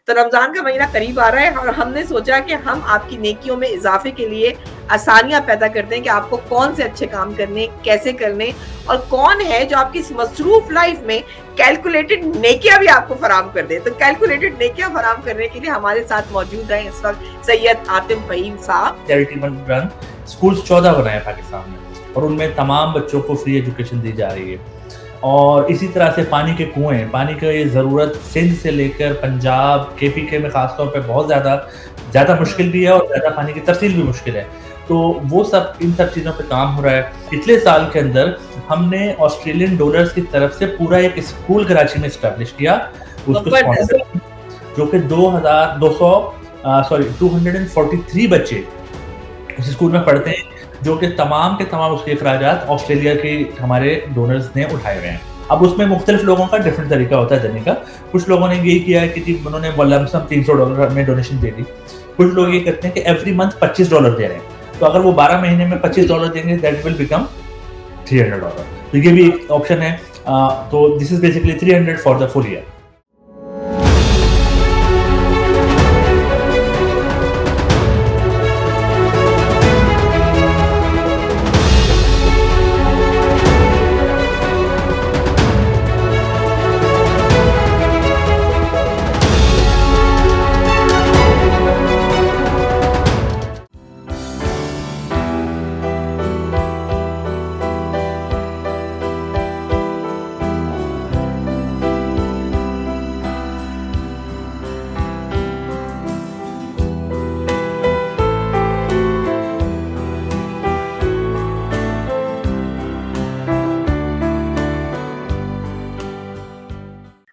तो रमज़ान का महीना करीब आ रहा है और हमने सोचा कि हम आपकी नेकियों में इज़ाफ़े के लिए आसानियाँ पैदा कर दें कि आपको कौन से अच्छे काम करने, कैसे करने और कौन है जो आपकी इस मसरूफ़ लाइफ़ में कैलकुलेटेड नेकियाँ भी आपको फ़राहम कर दे। तो कैलकुलेटेड नेकियाँ फ़राहम करने के लिए हमारे साथ मौजूद हैं इस वक़्त सैयद आतिफ़ फ़हीम साहब। चैरिटेबल रन स्कूल्स 14 बनाए हैं पाकिस्तान में और उनमें तमाम बच्चों को फ्री एजुकेशन दी जा रही है। और इसी तरह से पानी के कुएँ, पानी की ज़रूरत सिंध से लेकर पंजाब, केपीके में ख़ास तौर पे बहुत ज़्यादा मुश्किल भी है और ज़्यादा पानी की तरसील भी मुश्किल है। तो वो सब इन सब चीज़ों पे काम हो रहा है। पिछले साल के अंदर हमने ऑस्ट्रेलियन डोनर्स की तरफ से पूरा एक स्कूल कराची में एस्टेब्लिश किया, उसको ज़बरदस्त। स्पॉन्सर जो कि 2200 सॉरी 243 बच्चे उस स्कूल में पढ़ते हैं, जो कि तमाम के तमाम उसके अखराजात ऑस्ट्रेलिया के हमारे डोनर्स ने उठाए हुए हैं। अब उसमें मुख्तलिफ लोगों का डिफरेंट तरीका होता है देने का। कुछ लोगों ने यही किया है कि जी उन्होंने लमसम $300 हमें डोनेशन दे दी। कुछ लोग ये करते हैं कि एवरी मंथ $25 दे रहे हैं। तो अगर वो 12 महीने में $25 देंगे दैट विल बिकम $300। तो ये भी एक ऑप्शन है। तो this is basically 300 for the full year.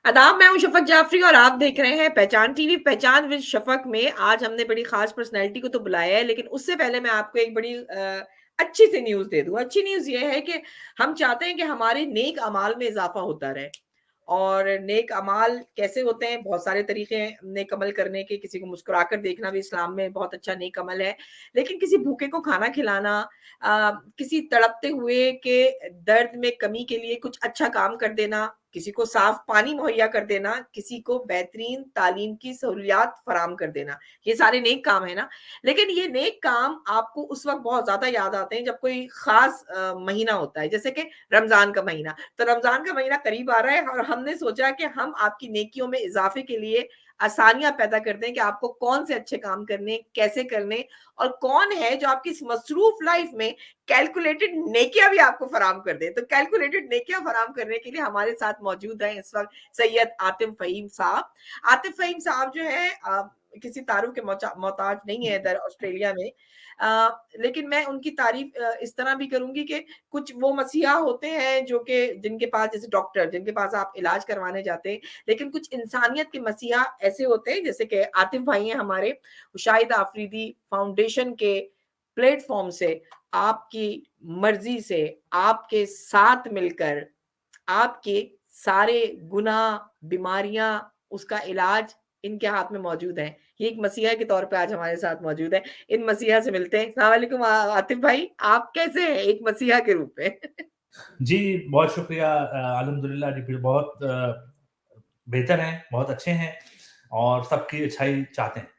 आदाब, मैं हूं शफक जाफरी और आप देख रहे हैं पहचान टीवी। पहचान विद शफक में आज हमने बड़ी खास पर्सनैलिटी को तो बुलाया है, लेकिन उससे पहले मैं आपको एक बड़ी अच्छी सी न्यूज दे दूं। अच्छी न्यूज ये है कि हम चाहते हैं कि हमारे नेक अमाल में इजाफा होता रहे। और नेक अमाल कैसे होते हैं? बहुत सारे तरीके हैं नेक अमल करने के। किसी को मुस्कुराकर देखना भी इस्लाम में बहुत अच्छा नेक अमल है। लेकिन किसी भूखे को खाना खिलाना, किसी तड़पते हुए के दर्द में कमी के लिए कुछ अच्छा काम कर देना, किसी को साफ पानी मुहैया कर देना, किसी को बेहतरीन तालीम की सहूलियात फराहम कर देना, ये सारे नेक काम है ना। लेकिन ये नेक काम आपको उस वक्त बहुत ज्यादा याद आते हैं जब कोई खास महीना होता है, जैसे कि रमजान का महीना। तो रमजान का महीना करीब आ रहा है और हमने सोचा कि हम आपकी नेकियों में इजाफे के लिए आसानियां पैदा कर दें कि आपको कौन से अच्छे काम करने, कैसे करने और कौन है जो आपकी इस मसरूफ लाइफ में कैलकुलेटेड नेकियां भी आपको फराहम कर दे। तो कैलकुलेटेड नेकियां फराहम करने के लिए हमारे साथ मौजूद हैं इस वक्त सैयद आतिफ फहीम साहब। आतिफ फहीम साहब जो है किसी तारुफ के मोहताज नहीं है इधर ऑस्ट्रेलिया में। लेकिन मैं उनकी तारीफ इस तरह भी करूंगी कि कुछ वो मसीहा होते हैं जो कि जिनके पास, जैसे डॉक्टर जिनके पास आप इलाज करवाने जाते हैं, लेकिन कुछ इंसानियत के मसीहा ऐसे होते हैं जैसे कि आतिफ भाई हैं हमारे। शाहिद आफरीदी फाउंडेशन के प्लेटफॉर्म से आपकी मर्जी से आपके साथ मिलकर आपके सारे गुनाह, बीमारियां, उसका इलाज इनके हाथ में मौजूद है। ये एक मसीहा के तौर पे आज हमारे साथ मौजूद है। इन मसीहा से मिलते हैं। अस्सलाम वालेकुम आतिफ भाई, आप कैसे हैं एक मसीहा के रूप में? जी, बहुत शुक्रिया। अल्हम्दुलिल्लाह जी, बहुत बेहतर हैं, बहुत अच्छे हैं और सबकी अच्छाई चाहते हैं।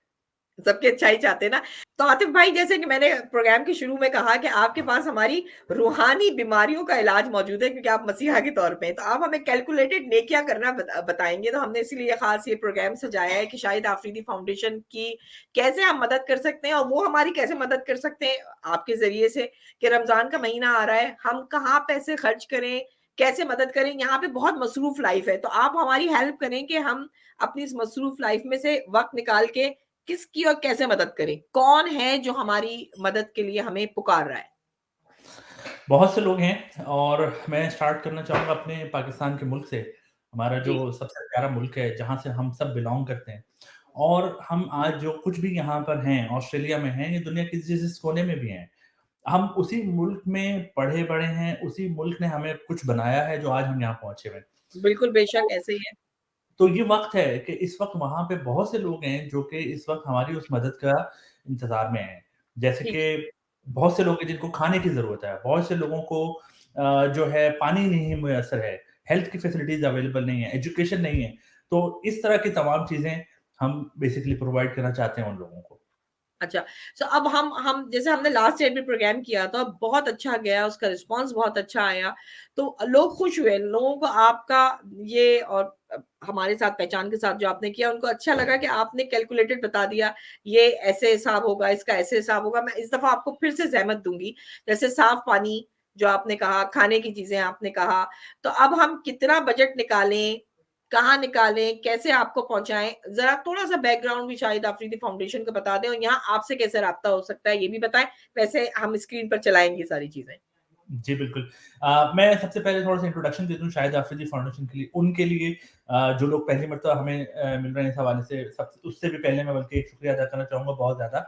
सबकी अच्छाई चाहते हैं ना। तो आतिफ भाई, जैसे कि मैंने प्रोग्राम के शुरू में कहा कि आपके पास हमारी रूहानी बीमारियों का इलाज मौजूद है क्योंकि आप मसीहा के तौर पे हैं। तो आप हमें कैलकुलेटेड नेकियां करना बताएंगे। तो हमने इसीलिए खास ये प्रोग्राम सजाया है कि शाहिद आफरीदी फाउंडेशन की कैसे हम मदद कर सकते हैं और वो हमारी कैसे मदद कर सकते हैं आपके जरिए से, कि रमजान का महीना आ रहा है, हम कहाँ पैसे खर्च करें, कैसे मदद करें। यहाँ पे बहुत मसरूफ लाइफ है, तो आप हमारी हेल्प करें कि हम अपनी इस मसरूफ लाइफ में से वक्त निकाल के किसकी और कैसे मदद करें? कौन है जो हमारी मदद के लिए हमें पुकार रहा है? बहुत से लोग हैं और मैं स्टार्ट करना चाहूँगा अपने पाकिस्तान के मुल्क से। हमारा जी। जो सबसे प्यारा मुल्क है, जहाँ से हम सब बिलॉन्ग करते हैं और हम आज जो कुछ भी यहाँ पर हैं, ऑस्ट्रेलिया में हैं, ये दुनिया के जिस कोने में भी हैं। हम उसी मुल्क में पढ़े-बड़े हैं, उसी मुल्क ने हमें कुछ बनाया है, जो आज हम यहाँ पहुँचे हुए हैं। बिल्कुल, बेशक तो ऐसे ही है। तो ये वक़्त है कि इस वक़्त वहाँ पे बहुत से लोग हैं जो कि इस वक़्त हमारी उस मदद का इंतज़ार में हैं। जैसे ठीक। कि बहुत से लोग हैं जिनको खाने की ज़रूरत है, बहुत से लोगों को जो है पानी नहीं मुयस्सर है, हेल्थ की फैसिलिटीज़ अवेलेबल नहीं है, एजुकेशन नहीं है। तो इस तरह की तमाम चीज़ें हम बेसिकली प्रोवाइड करना चाहते हैं उन लोगों को। अच्छा, सो अब हम जैसे हमने लास्ट ईयर भी प्रोग्राम किया था, बहुत अच्छा गया, उसका रिस्पॉन्स बहुत अच्छा आया, तो लोग खुश हुए। लोगों को आपका ये और हमारे साथ पहचान के साथ जो आपने किया, उनको अच्छा लगा कि आपने कैलकुलेटेड बता दिया, ये ऐसे हिसाब होगा, इसका ऐसे हिसाब होगा। मैं इस दफ़ा आपको फिर से ज़हमत दूँगी, जैसे साफ पानी जो आपने कहा, खाने की चीज़ें आपने कहा, तो अब हम कितना बजट निकालें, कहाँ निकालें, कैसे आपको पहुँचाएँ? ज़रा थोड़ा-सा बैकग्राउंड भी शाहिद आफरीदी फाउंडेशन का बता दें और यहाँ आपसे कैसे राब्ता हो सकता है, ये भी बताएँ। वैसे हम स्क्रीन पर चलाएँगे सारी चीज़ें। जी, बिल्कुल। मैं सबसे पहले थोड़ा-सा इंट्रोडक्शन दे दूँ शाहिद आफरीदी फाउंडेशन के लिए। उनके लिए जो लोग पहली मर्तबा हमें मिल रहे हैं इस हवाले से, सब उससे भी पहले मैं बल्कि एक शुक्रिया अदा करना चाहूँगा बहुत ज़्यादा,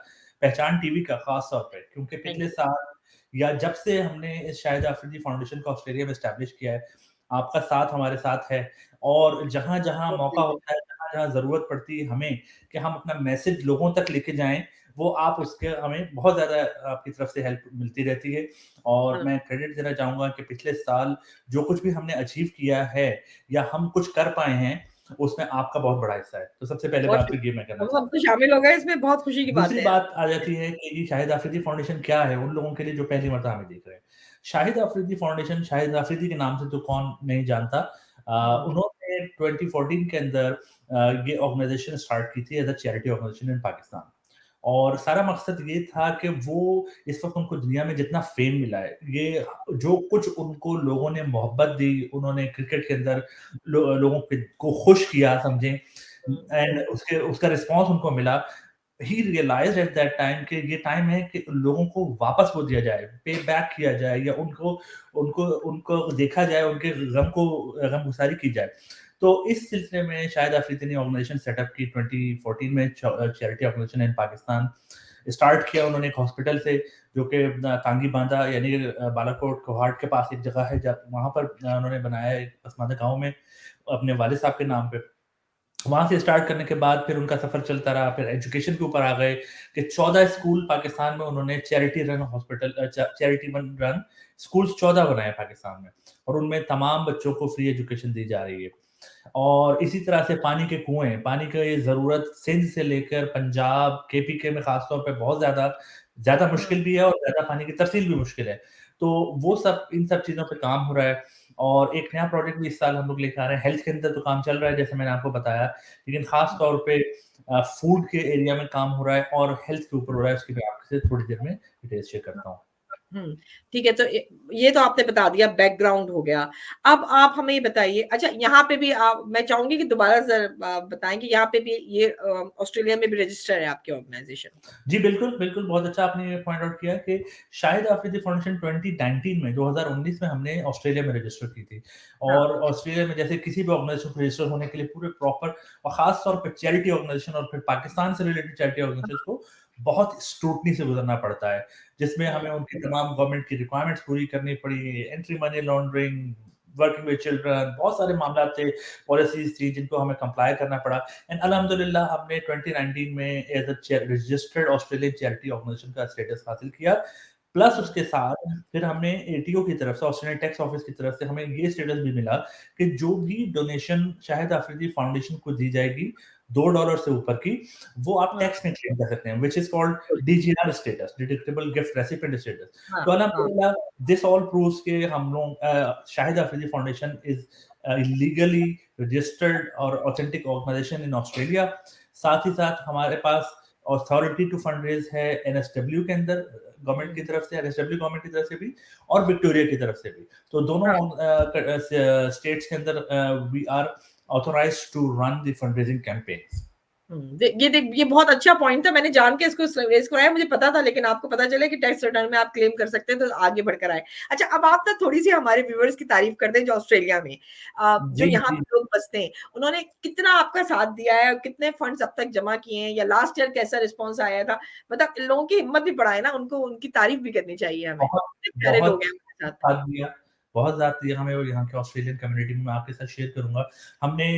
पहचान टीवी का ख़ास तौर पे, क्योंकि थैंक पिछले यू। साल या जब से हमने इस शाहिद आफरीदी फाउंडेशन को ऑस्ट्रेलिया में एस्टेब्लिश किया है, आपका साथ हमारे साथ है और जहाँ-जहाँ मौका होता है, जहाँ-जहाँ ज़रूरत पड़ती है हमें कि हम अपना मैसेज लोगों तक लेके जाएँ, वो आप उसके हमें बहुत ज़्यादा आपकी तरफ से हेल्प मिलती रहती है। और हाँ, मैं क्रेडिट देना चाहूँगा कि पिछले साल जो कुछ भी हमने अचीव किया है या हम कुछ कर पाए हैं, उसमें आपका बहुत बड़ा हिस्सा है। तो सबसे पहले बहुत बात तो ये मैं शुक्रिया। करना हम तो चाहूँगा। शामिल हो गए इसमें, बहुत खुशी की बात दूसरी है। बात आ जाती है कि ये शाहिद आफरीदी फाउंडेशन क्या है, उन लोगों के लिए जो पहली मर्तबा हमें देख रहे हैं। शाहिद आफरीदी फाउंडेशन, शाहिद आफरीदी के नाम से तो कौन नहीं जानता। हुँ, उन्होंने 2014 के अंदर ये ऑर्गनाइज़ेशन स्टार्ट की थी एज़ अ चैरिटी ऑर्गनाइज़ेशन इन पाकिस्तान। और सारा मकसद ये था कि वो इस वक़्त उनको दुनिया में जितना फ़ेम मिला है, ये जो कुछ उनको लोगों ने मोहब्बत दी, उन्होंने क्रिकेट के अंदर लोगों को खुश किया समझें हुँ, एंड उसके उसका रिस्पॉन्स उनको मिला। ही रियलाइज्ड एट दैट टाइम कि ये टाइम है कि लोगों को वापस वो दिया जाए, पे बैक किया जाए या उनको उनको उनको देखा जाए, उनके गमगुसारी की जाए। तो इस सिलसिले में शाहिद आफरीदी ने ऑर्गेनाइजेशन सेटअप की 2014 में चैरिटी ऑर्गेनाइजेशन इन पाकिस्तान स्टार्ट किया उन्होंने एक हॉस्पिटल से जो कि तांगी बांधा यानी बालाकोट कोहाट के पास एक जगह है वहाँ पर उन्होंने बनाया है एक पसमानदा गाँव में अपने वालिद साहब के नाम पे। वहाँ से स्टार्ट करने के बाद फिर उनका सफ़र चलता रहा, फिर एजुकेशन के ऊपर आ गए कि 14 स्कूल पाकिस्तान में उन्होंने charity run hospital charity run schools 14 बनाए पाकिस्तान में और उनमें तमाम बच्चों को फ्री एजुकेशन दी जा रही है। और इसी तरह से पानी के कुएँ, पानी की ज़रूरत सिंध से लेकर पंजाब, केपीके में ख़ास तौर पे बहुत ज़्यादा ज़्यादा हुँ, मुश्किल भी है और ज़्यादा पानी की तरसील भी मुश्किल है। तो वो सब इन सब चीज़ों पे काम हो रहा है और एक नया प्रोजेक्ट भी इस साल हम लोग लेके आ रहे हैं। हेल्थ के अंदर तो काम चल रहा है जैसे मैंने आपको बताया, लेकिन ख़ास तौर पे फूड के एरिया में काम हो रहा है और हेल्थ के ऊपर हो रहा है, उसकी मैं आपसे थोड़ी देर में डिटेल्स शेयर करता हूँ। हुँ, ठीक है, तो ये तो आपने बता दिया, बैकग्राउंड हो गया। अब आप हमें ये बताइए, अच्छा यहाँ पे भी आप, मैं चाहूँगी कि दोबारा बताएँ कि यहाँ पे भी ये ऑस्ट्रेलिया में भी रजिस्टर है आपकी ऑर्गनाइज़ेशन? जी, बिल्कुल, बिल्कुल, बहुत अच्छा आपने ये पॉइंट आउट किया कि शाहिद आफरीदी फाउंडेशन 2019 में 2019 में हमने ऑस्ट्रेलिया में रजिस्टर की थी हाँ, और ऑस्ट्रेलिया में जैसे किसी भी ऑर्गनाइज़ेशन को रजिस्टर होने के लिए पूरे प्रॉपर और ख़ास तौर पे चैरिटी ऑर्गनाइज़ेशन और फिर पाकिस्तान से रिलेटेड चैरिटी ऑर्गनाइज़ेशंस को बहुत स्क्रूटनी से गुज़रना पड़ता है, जिसमें हुँ, हमें उनकी तमाम गवर्नमेंट की रिक्वायरमेंट्स पूरी करनी पड़ी, anti money laundering, working with children, बहुत सारे मामलात थे, पॉलिसीज़ थी जिनको हमें कंप्लाई करना पड़ा। एंड अल्हम्दुलिल्लाह हमने 2019 में as a registered Australian charity organisation का स्टेटस हासिल किया। प्लस हुँ, उसके साथ फिर हमने एटीओ की तरफ से ऑस्ट्रेलियन टैक्स ऑफिस की तरफ से हमें ये स्टेटस भी मिला कि जो भी डोनेशन शाहिद आफरीदी फाउंडेशन को दी जाएगी $2 से ऊपर की, वो आप हाँ, टैक्स में क्लेम कर सकते हैं, व्हिच इज़ कॉल्ड बिल्कुल। DGR status, deductible gift recipient status. हाँ, तो हाँ, अल्हम्दुलिल्लाह दिस ऑल प्रूव्स कि हम लोग Shahid Afridi foundation is legally registered और ऑथेंटिक ऑर्गेनाइजेशन इन ऑस्ट्रेलिया। साथ ही साथ हमारे पास अथॉरिटी टू फंड रेज है एनएसडब्ल्यू के अंदर गवर्नमेंट हुँ, की तरफ से, एनएसडब्ल्यू गवर्नमेंट की तरफ से भी और विक्टोरिया की तरफ से भी। तो दोनों हाँ। स्टेट्स के अंदर we are authorised to run the fund raising campaigns. हुँ, ये बहुत अच्छा पॉइंट था, मैंने जान के इसको रेज़ कराया, मुझे पता था, लेकिन आपको पता चला कि टैक्स रिटर्न में आप क्लेम कर सकते हैं, तो आगे बढ़कर आए। अच्छा, अब आप ना थोड़ी-सी हमारे व्यूअर्स की तारीफ़ कर दें जो ऑस्ट्रेलिया में जो जी, यहाँ जी। पे लोग बसते हैं, उन्होंने कितना आपका साथ दिया है और कितने फंड्स अब तक जमा किए हैं या लास्ट ईयर कैसा रिस्पॉन्स आया था? मतलब इन लोगों की हिम्मत भी बढ़ाए ना, उनको उनकी तारीफ़ भी करनी चाहिए हमें। बहुत, कितने प्यारे बहुत लोग हैं हमारे साथ। साथ दिया, बहुत साथ दिया हमें और यहाँ के ऑस्ट्रेलियन कम्युनिटी में मैं आपके साथ शेयर करूँगा। हमने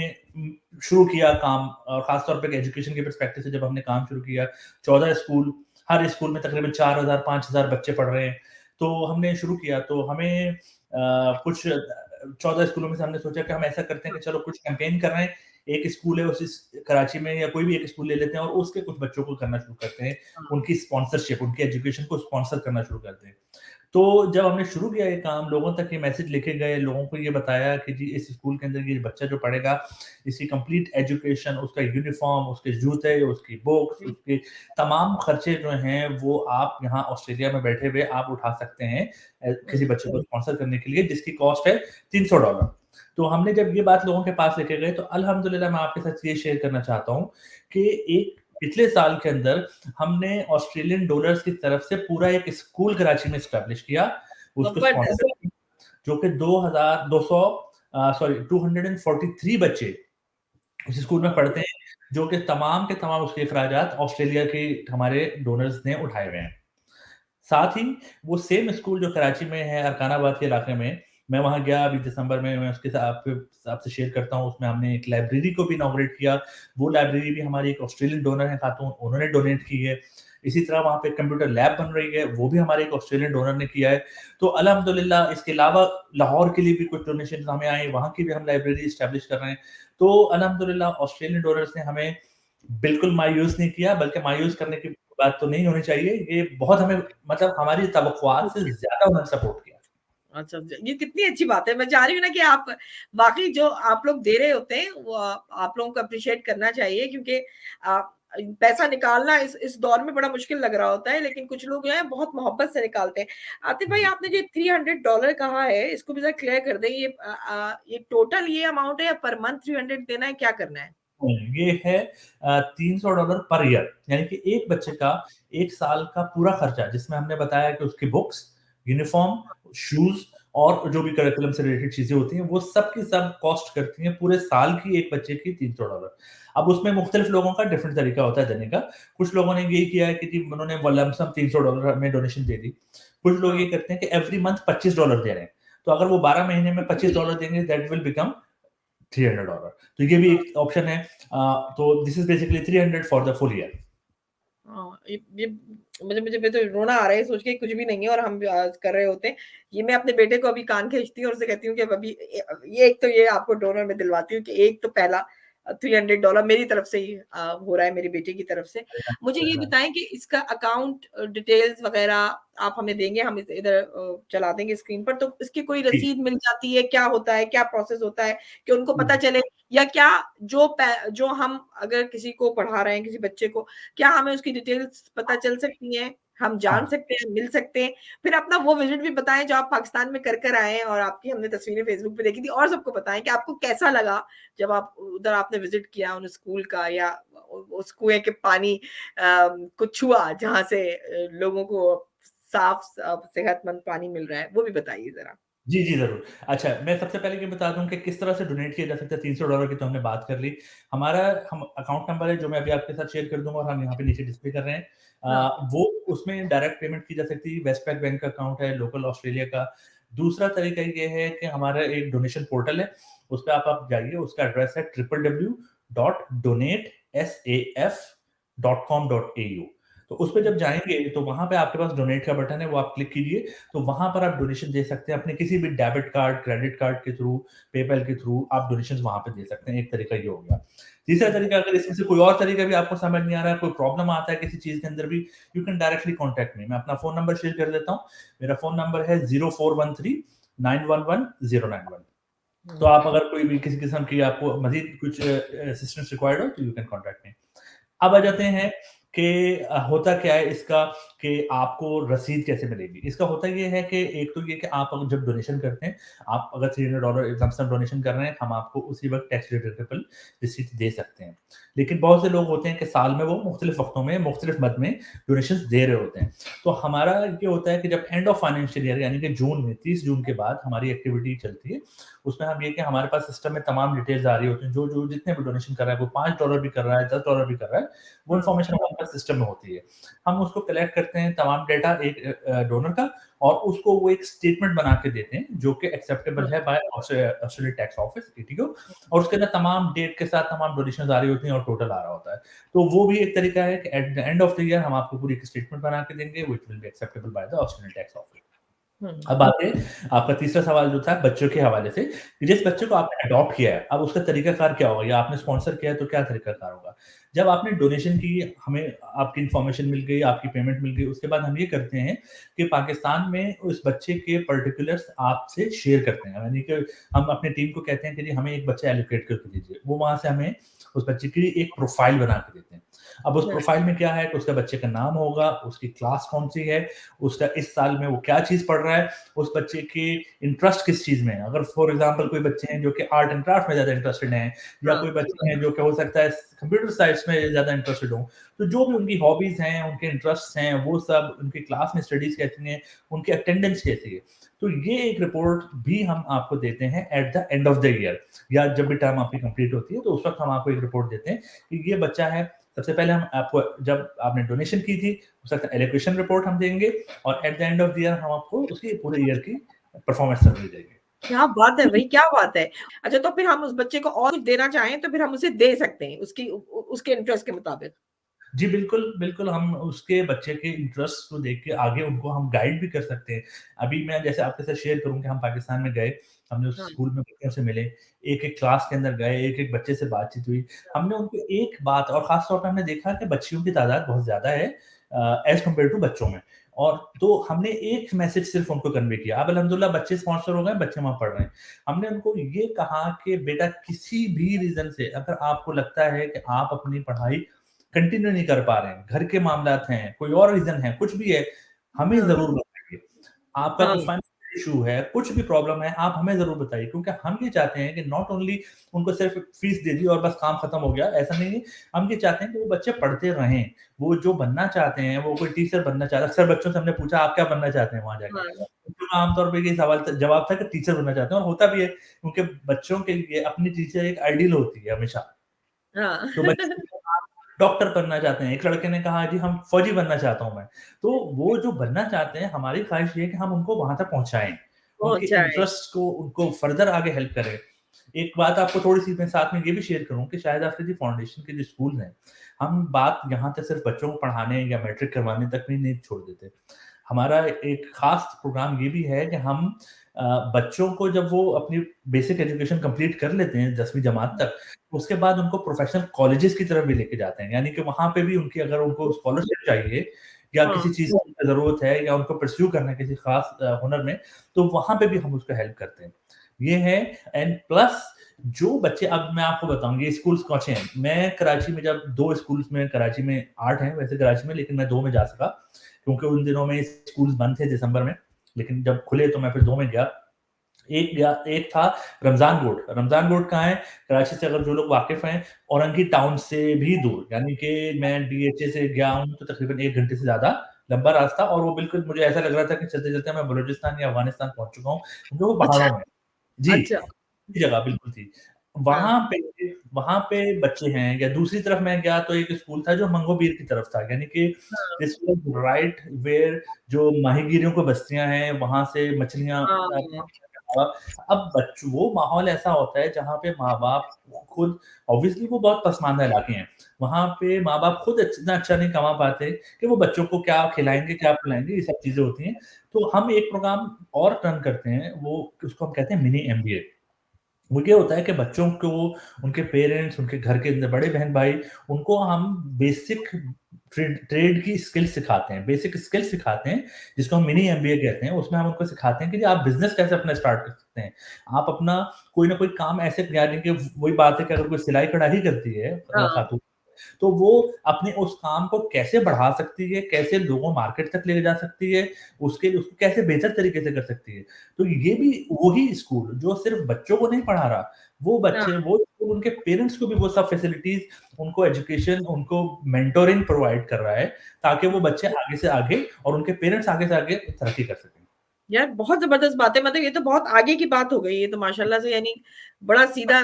शुरू किया काम और ख़ास तौर पे एजुकेशन के पर्सपेक्टिव से जब हमने काम शुरू किया, 14 स्कूल, हर स्कूल में तकरीबन 4000-5000 बच्चे पढ़ रहे हैं। तो हमने शुरू किया तो हमें कुछ 14 स्कूलों में से हमने सोचा कि हम ऐसा करते हैं कि चलो कुछ कैंपेन कर रहे हैं, एक स्कूल है उसी कराची में, या कोई भी एक स्कूल ले लेते हैं और उसके कुछ बच्चों को करना शुरू करते हैं, उनकी स्पॉन्सरशिप, उनकी एजुकेशन को स्पॉन्सर करना शुरू करते हैं। तो जब हमने शुरू किया ये काम, लोगों तक ये मैसेज लेके गए, लोगों को ये बताया कि जी इस स्कूल के अंदर ये बच्चा जो पढ़ेगा, इसकी कंप्लीट एजुकेशन, उसका यूनिफॉर्म, उसके जूते, उसकी बुक्स, जी, उसके तमाम खर्चे जो हैं वो आप यहाँ ऑस्ट्रेलिया में बैठे हुए आप उठा सकते हैं किसी बच्चे को स्पॉन्सर करने के लिए, जिसकी कॉस्ट है $300। तो हमने जब ये बात लोगों के पास लेके गए, तो अल्हम्दुलिल्लाह मैं आपके साथ ये शेयर करना चाहता हूँ कि एक पिछले साल के अंदर हमने ऑस्ट्रेलियन डॉलर्स की तरफ से पूरा एक स्कूल कराची में एस्टैब्लिश किया, उसको जबरदस्त। स्पॉन्सर किया, जो कि 2200 सॉरी 243 बच्चे उस स्कूल में पढ़ते हैं, जो कि तमाम के तमाम उसके अखराजात ऑस्ट्रेलिया के हमारे डोनर्स ने उठाए हुए हैं। साथ ही वो सेम स्कूल जो कराची में है, अरकानाबाद के इलाके में, मैं वहाँ गया अभी दिसंबर में, मैं उसके साथ आपसे शेयर करता हूँ। उसमें हमने एक लाइब्रेरी को भी इनॉग्रेट किया। वो लाइब्रेरी भी हमारी एक ऑस्ट्रेलियन डोनर है खातून, उन्होंने डोनेट की है। इसी तरह वहाँ पे कंप्यूटर लैब बन रही है, वो भी हमारे एक ऑस्ट्रेलियन डोनर ने किया है। तो अल्हम्दुलिल्लाह इसके अलावा लाहौर के लिए भी कुछ डोनेशन हमें आए, वहाँ की भी हम लाइब्रेरी एस्टैब्लिश कर रहे हैं। तो अल्हम्दुलिल्लाह ऑस्ट्रेलियन डोनर्स ने हमें बिल्कुल मायूस नहीं किया, बल्कि मायूस करने की बात तो नहीं होनी चाहिए। ये बहुत हमें, मतलब हमारी तवक्कुआत से ज़्यादा उन्होंने सपोर्ट किया। अच्छा, ये कितनी अच्छी बात है। मैं चाह रही हूँ ना कि आप वाक़ई जो आप लोग दे रहे होते हैं, वो आप लोगों को एप्रिशिएट करना चाहिए, क्योंकि अ, पैसा निकालना इस दौर में बड़ा मुश्किल लग रहा होता है, लेकिन कुछ लोग जो हैं बहुत मोहब्बत से निकालते हैं। आतिफ भाई, जी। आपने जो $300 कहा है, इसको भी ज़रा क्लियर कर दें। ये टोटल ये अमाउंट है या पर मंथ 300 देना है, क्या करना है? ये है $300 पर ईयर, यानी कि एक बच्चे का 1 साल का पूरा खर्चा, जिसमें हमने बताया कि उसकी बुक्स, यूनिफ़ॉर्म, शूज़ और जो भी करिकुलम से रिलेटेड चीज़ें होती हैं, वो सब की सब कॉस्ट करती हैं पूरे साल की एक बच्चे की $300। अब उसमें मुख्तलिफ लोगों का डिफरेंट तरीका होता है देने का। कुछ लोगों ने यही किया है कि जी उन्होंने वो लमसम $300 हमें डोनेशन दे दी। कुछ लोग हाँ, ये करते हैं कि एवरी मंथ $25 दे रहे हैं। तो अगर वो 12 महीने में $25 देंगे, दैट विल बिकम $300। तो ये भी हाँ। एक ऑप्शन है। तो this is basically 300 for the full year. हाँ, ये मुझे मुझे मुझे तो रोना आ रहा है सोच के, कुछ भी नहीं है और हम भी आज कर रहे होते हैं। ये मैं अपने बेटे को अभी कान खींचती हूँ और उसे कहती हूँ कि अब अभी ये एक तो ये आपको डोनर में दिलवाती हूँ कि एक तो पहला $300 मेरी तरफ से ही हो रहा है, मेरी बेटी की तरफ से। मुझे ये बताएँ कि इसका अकाउंट डिटेल्स वग़ैरह आप हमें देंगे, हम इस इधर चला देंगे स्क्रीन पर, तो इसकी कोई जी, रसीद मिल जाती है? क्या होता है? क्या प्रोसेस होता है कि उनको पता जी, चले? या क्या जो हम अगर किसी को पढ़ा रहे हैं, किसी बच्चे को, क्या हमें उसकी डिटेल्स पता चल सकती हैं? हम जान हाँ। सकते हैं, मिल सकते हैं? फिर अपना वो विज़िट भी बताएँ जो आप पाकिस्तान में कर आए हैं और आपकी हमने तस्वीरें फ़ेसबुक पे देखी थी, और सबको बताएँ कि आपको कैसा लगा जब आप उधर आपने विज़िट किया उन स्कूल का, या उस कुएँ के पानी को छुआ जहाँ से लोगों को साफ सेहतमंद पानी मिल रहा है, वो भी बताइए ज़रा? जी, जी, ज़रूर। अच्छा, मैं सबसे पहले ये बता दूँ कि किस तरह से डोनेट किया जा सकता है। $300 की तो हमने बात कर ली। हमारा हम अकाउंट नंबर है, जो मैं अभी आपके साथ शेयर कर दूँगा और हम यहाँ पे नीचे डिस्प्ले कर रहे हैं। हाँ, वो उसमें डायरेक्ट पेमेंट की जा सकती है। वेस्टपाक बैंक का अकाउंट है, लोकल ऑस्ट्रेलिया का। दूसरा तरीका ये है कि हमारा एक डोनेशन पोर्टल है, उस पे आप जाइए, उसका एड्रेस है www.donatesaf.com.au। तो उस पे जब जाएँगे, तो वहाँ पे आपके पास डोनेट का बटन है, वो आप क्लिक कीजिए। तो वहाँ पर आप डोनेशन दे सकते हैं अपने किसी भी डेबिट कार्ड, क्रेडिट कार्ड के थ्रू, पेपैल के थ्रू आप डोनेशंस वहाँ पे दे सकते हैं। एक तरीका ये हो गया। तीसरा हुँ, तरीका, अगर इसमें से कोई और तरीका भी आपको समझ नहीं आ रहा है, कोई प्रॉब्लम आता है किसी चीज़ के अंदर भी, you can directly contact me. मैं अपना फ़ोन नंबर शेयर कर देता हूँ। मेरा फ़ोन नंबर है 0413 911 091। तो हुँ। आप अगर कोई भी किसी किस्म की आपको मज़ीद कुछ असिस्टेंस रिक्वायर्ड हो, तो यू कैन कॉन्टैक्ट मी। अब आ जाते हैं कि होता क्या है इसका, कि आपको रसीद कैसे मिलेगी? इसका होता ये है कि एक तो ये कि आप अगर जब डोनेशन करते हैं, आप अगर $300 लम सम डोनेशन कर रहे हैं, हम आपको उसी वक़्त टैक्स डिडक्टेबल रिसीट दे सकते हैं। लेकिन बहुत से लोग होते हैं कि साल में वो मुख्तलिफ वक़्तों में, मुख्तलिफ मद में डोनेशंस दे रहे होते हैं। तो हमारा ये होता है कि जब एंड ऑफ फाइनेंशियल ईयर, यानी कि जून में 30 जून के बाद हमारी एक्टिविटी चलती है, उसमें हम ये कि हमारे पास सिस्टम में तमाम डिटेल्स आ रही होती हैं, जो जितने भी डोनेशन कर रहा है, वो $5 भी कर रहा है, $10 भी कर रहा है, वो हाँ, इन्फॉर्मेशन हमारे पास सिस्टम में होती है। हम उसको कलेक्ट करते हैं, तमाम डेटा एक डोनर का, और उसको वो एक स्टेटमेंट बना के देते हैं, जो कि एक्सेप्टेबल हाँ, है by Australia tax office, ATO. और उसके अंदर तमाम डेट के साथ तमाम डोनेशंस आ रही होती हैं और टोटल आ रहा होता है। तो वो भी एक तरीका है कि at the end of the year हम आपको पूरी एक स्टेटमेंट बना के देंगे, which will be acceptable by the Australian tax office. हुँ। अब आते हैं आपका तीसरा सवाल जो था बच्चों के हवाले से, कि जिस बच्चे को आपने अडॉप्ट किया है, अब उसका तरीकाकार क्या होगा या आपने स्पॉन्सर किया है तो क्या तरीकाकार होगा? जब आपने डोनेशन की, हमें आपकी इन्फॉर्मेशन मिल गई, आपकी पेमेंट मिल गई, उसके बाद हम ये करते हैं कि पाकिस्तान में उस बच्चे के पर्टिकुलर्स आपसे शेयर करते हैं। यानी कि हम अपनी टीम को कहते हैं कि जी हमें एक बच्चा एलोकेट करके दीजिए। वो वहाँ से हमें उस बच्चे की एक प्रोफाइल बना के देते हैं। अब उस हाँ, प्रोफाइल में क्या है कि उसका बच्चे का नाम होगा, उसकी क्लास कौन-सी है, उसका इस साल में वो क्या चीज़ पढ़ रहा है, उस बच्चे के इंटरेस्ट किस चीज़ में है। अगर फॉर एग्ज़ाम्पल कोई बच्चे हैं जो कि आर्ट एंड क्राफ्ट में ज़्यादा इंटरेस्टेड हैं या हाँ, कोई बच्चे हैं जो कि हो सकता है कंप्यूटर साइंस में ज़्यादा इंटरेस्टेड हों, तो जो भी उनकी हॉबीज़ हैं, उनके इंटरेस्ट्स हैं, वो सब उनकी क्लास में स्टडीज़ कैसी हैं, उनकी अटेंडेंस कैसी है। तो ये एक रिपोर्ट भी हम आपको देते हैं eight the end of the year या जब भी टर्म आपकी कंप्लीट होती है, तो उस वक़्त हम आपको एक रिपोर्ट देते हैं कि ये बच्चा है। सबसे पहले हम आपको जब आपने डोनेशन की थी, उसका एलोकेशन रिपोर्ट हम देंगे और eight the end of the year हम आपको उसकी पूरे ईयर की परफॉर्मेंस सर्वे देंगे। क्या बात है भई, क्या बात है! अच्छा, तो फिर हम उस बच्चे को और कुछ देना चाहें तो फिर हम उसे दे सकते हैं, उसकी उसके इंटरेस्ट के मुताबिक। जी, बिल्कुल, बिल्कुल, हम उसके बच्चे के इंटरेस्ट को देख के आगे उनको हम गाइड भी कर सकते हैं। अभी मैं जैसे आपके साथ शेयर करूँ कि हम पाकिस्तान में गए, हमने उस हाँ, स्कूल में बच्चों से मिले, एक-एक क्लास के अंदर गए, एक-एक बच्चे से बातचीत हुई। हमने उनको एक बात और ख़ास तौर पे हमने देखा कि बच्चियों की तादाद बहुत ज़्यादा है एज़ कम्पेयर टू बच्चों में। और तो हमने एक मैसेज सिर्फ़ उनको कन्वे किया। अब अल्हम्दुलिल्लाह बच्चे स्पॉन्सर हो गए, बच्चे वहाँ पढ़ रहे हैं। हमने उनको ये कहा कि बेटा किसी भी रीज़न से अगर आपको लगता है कि आप अपनी पढ़ाई कंटिन्यू नहीं कर पा रहे हैं, घर के मामलात हैं, कोई और रीज़न है, कुछ भी है, हमें हाँ, ज़रूर बताइए। आपका हाँ, कुछ फाइनेंशियल इश्यू है, कुछ भी प्रॉब्लम है, आप हमें ज़रूर बताइए क्योंकि हम ये चाहते हैं कि नॉट ओनली उनको सिर्फ़ फीस दे दी और बस काम खत्म हो गया, ऐसा नहीं है। हम ये चाहते हैं कि वो बच्चे पढ़ते रहें, वो जो बनना चाहते हैं, वो कोई टीचर बनना चाहता है। अक्सर बच्चों से हमने पूछा, "आप क्या बनना चाहते हैं वहाँ जाके?" हाँ, बच्चों का आम तौर पे ये सवाल था जवाब था कि टीचर बनना चाहते हैं और होता भी है क्योंकि बच्चों के लिए अपनी टीचर एक आइडियल होती है हमेशा। हाँ। तो बच्चे ने कहा डॉक्टर बनना चाहते हैं, एक लड़के ने कहा जी हम फौजी बनना चाहता हूँ मैं। तो वो जो बनना चाहते हैं हमारी ख़्वाहिश ये है कि हम उनको वहाँ तक पहुँचाएँ, उनके पहुँच जाए। इंटरेस्ट को उनको फर्दर आगे हेल्प करें। एक बात आपको थोड़ी-सी मैं साथ में ये भी शेयर करूँ कि शाहिद आफरीदी फाउंडेशन के जो स्कूल हैं, हम बात यहाँ तक सिर्फ़ बच्चों को पढ़ाने या मैट्रिक करवाने तक भी नहीं छोड़ देते। हमारा एक ख़ास प्रोग्राम ये भी है कि हम बच्चों को जब वो अपनी बेसिक एजुकेशन कंप्लीट कर लेते हैं 10वीं जमात तक, उसके बाद उनको प्रोफ़ेशनल कॉलेजेस की तरफ भी लेके जाते हैं। यानी कि वहाँ पे भी उनकी अगर उनको स्कॉलरशिप चाहिए या हाँ, किसी चीज़ की उनको ज़रूरत है या उनको परस्यू करना है किसी ख़ास हुनर में, तो वहाँ पे भी हम उसको हेल्प करते हैं। ये है एंड प्लस जो बच्चे अब मैं आपको बताऊँ ये स्कूल्स कौन-से हैं। मैं कराची में जब 2 स्कूल्स में कराची में 8 हैं वैसे कराची में लेकिन मैं 2 में जा सका, क्योंकि उन दिनों में स्कूल्स बंद थे दिसंबर में, लेकिन जब खुले तो मैं फिर 2 में गया। एक था रमज़ान रोड। रमज़ान रोड कहाँ है? कराची से अगर जो लोग वाकिफ़ हैं, औरंगी टाउन से भी दूर, यानी कि मैं डीएचए से गया हूँ तो तकरीबन 1 घंटे से ज़्यादा लंबा रास्ता और वो बिल्कुल मुझे ऐसा लग रहा था कि चलते-चलते मैं बलूचिस्तान या अफ़गानिस्तान पहुँच चुका हूँ, क्योंकि वो अच्छा, पहाड़ों में है। जी, अच्छा, अच्छी जगह बिल्कुल थी। हाँ, वहाँ पे वहाँ पे बच्चे हैं या दूसरी तरफ मैं गया तो एक स्कूल था जो मंगोबीर की तरफ था, यानी कि हाँ, दिस वाज़ राइट वेयर जो माहीगीरों की बस्तियाँ हैं, वहाँ से मछलियाँ हाँ, अब वो माहौल ऐसा होता है जहाँ पे माँ-बाप खुद ऑब्वियसली वो बहुत पसमानदा इलाके हैं। वहाँ पे माँ-बाप खुद इतना अच्छा नहीं कमा पाते कि वो बच्चों को क्या खिलाएँगे, क्या पिलाएँगे, ये सब चीज़ें होती हैं। तो हम एक प्रोग्राम और रन करते हैं, वो उसको हम कहते हैं मिनी एमबीए। वो ये होता है कि बच्चों को उनके पेरेंट्स, उनके घर के अंदर बड़े बहन-भाई, उनको हम बेसिक ट्रेड ट्रेड की स्किल सिखाते हैं, बेसिक स्किल सिखाते हैं, जिसको हम मिनी एमबीए कहते हैं। उसमें हम उनको सिखाते हैं कि जी आप बिज़नेस कैसे अपना स्टार्ट कर सकते हैं। आप अपना कोई ना कोई काम ऐसे यानी कि वही बात है कि अगर कोई सिलाई-कढ़ाई करती है हाँ, खातून, तो वो अपने उस काम को कैसे बढ़ा सकती है, कैसे लोगों मार्केट तक ले जा सकती है, उसके लिए उसको कैसे बेहतर तरीके से कर सकती है। तो ये भी वही स्कूल जो सिर्फ़ बच्चों को नहीं पढ़ा रहा, वो हाँ। बच्चे वो स्कूल उनके पेरेंट्स को भी वो सब फैसिलिटीज़, उनको एजुकेशन, उनको मेंटोरिंग प्रोवाइड कर रहा है, ताकि वो बच्चे आगे से आगे और उनके पेरेंट्स आगे से आगे तरक्की कर सकें। यार बहुत ज़बरदस्त बात है, मतलब ये तो बहुत आगे की बात हो गई, ये तो माशाल्लाह से यानी बड़ा सीधा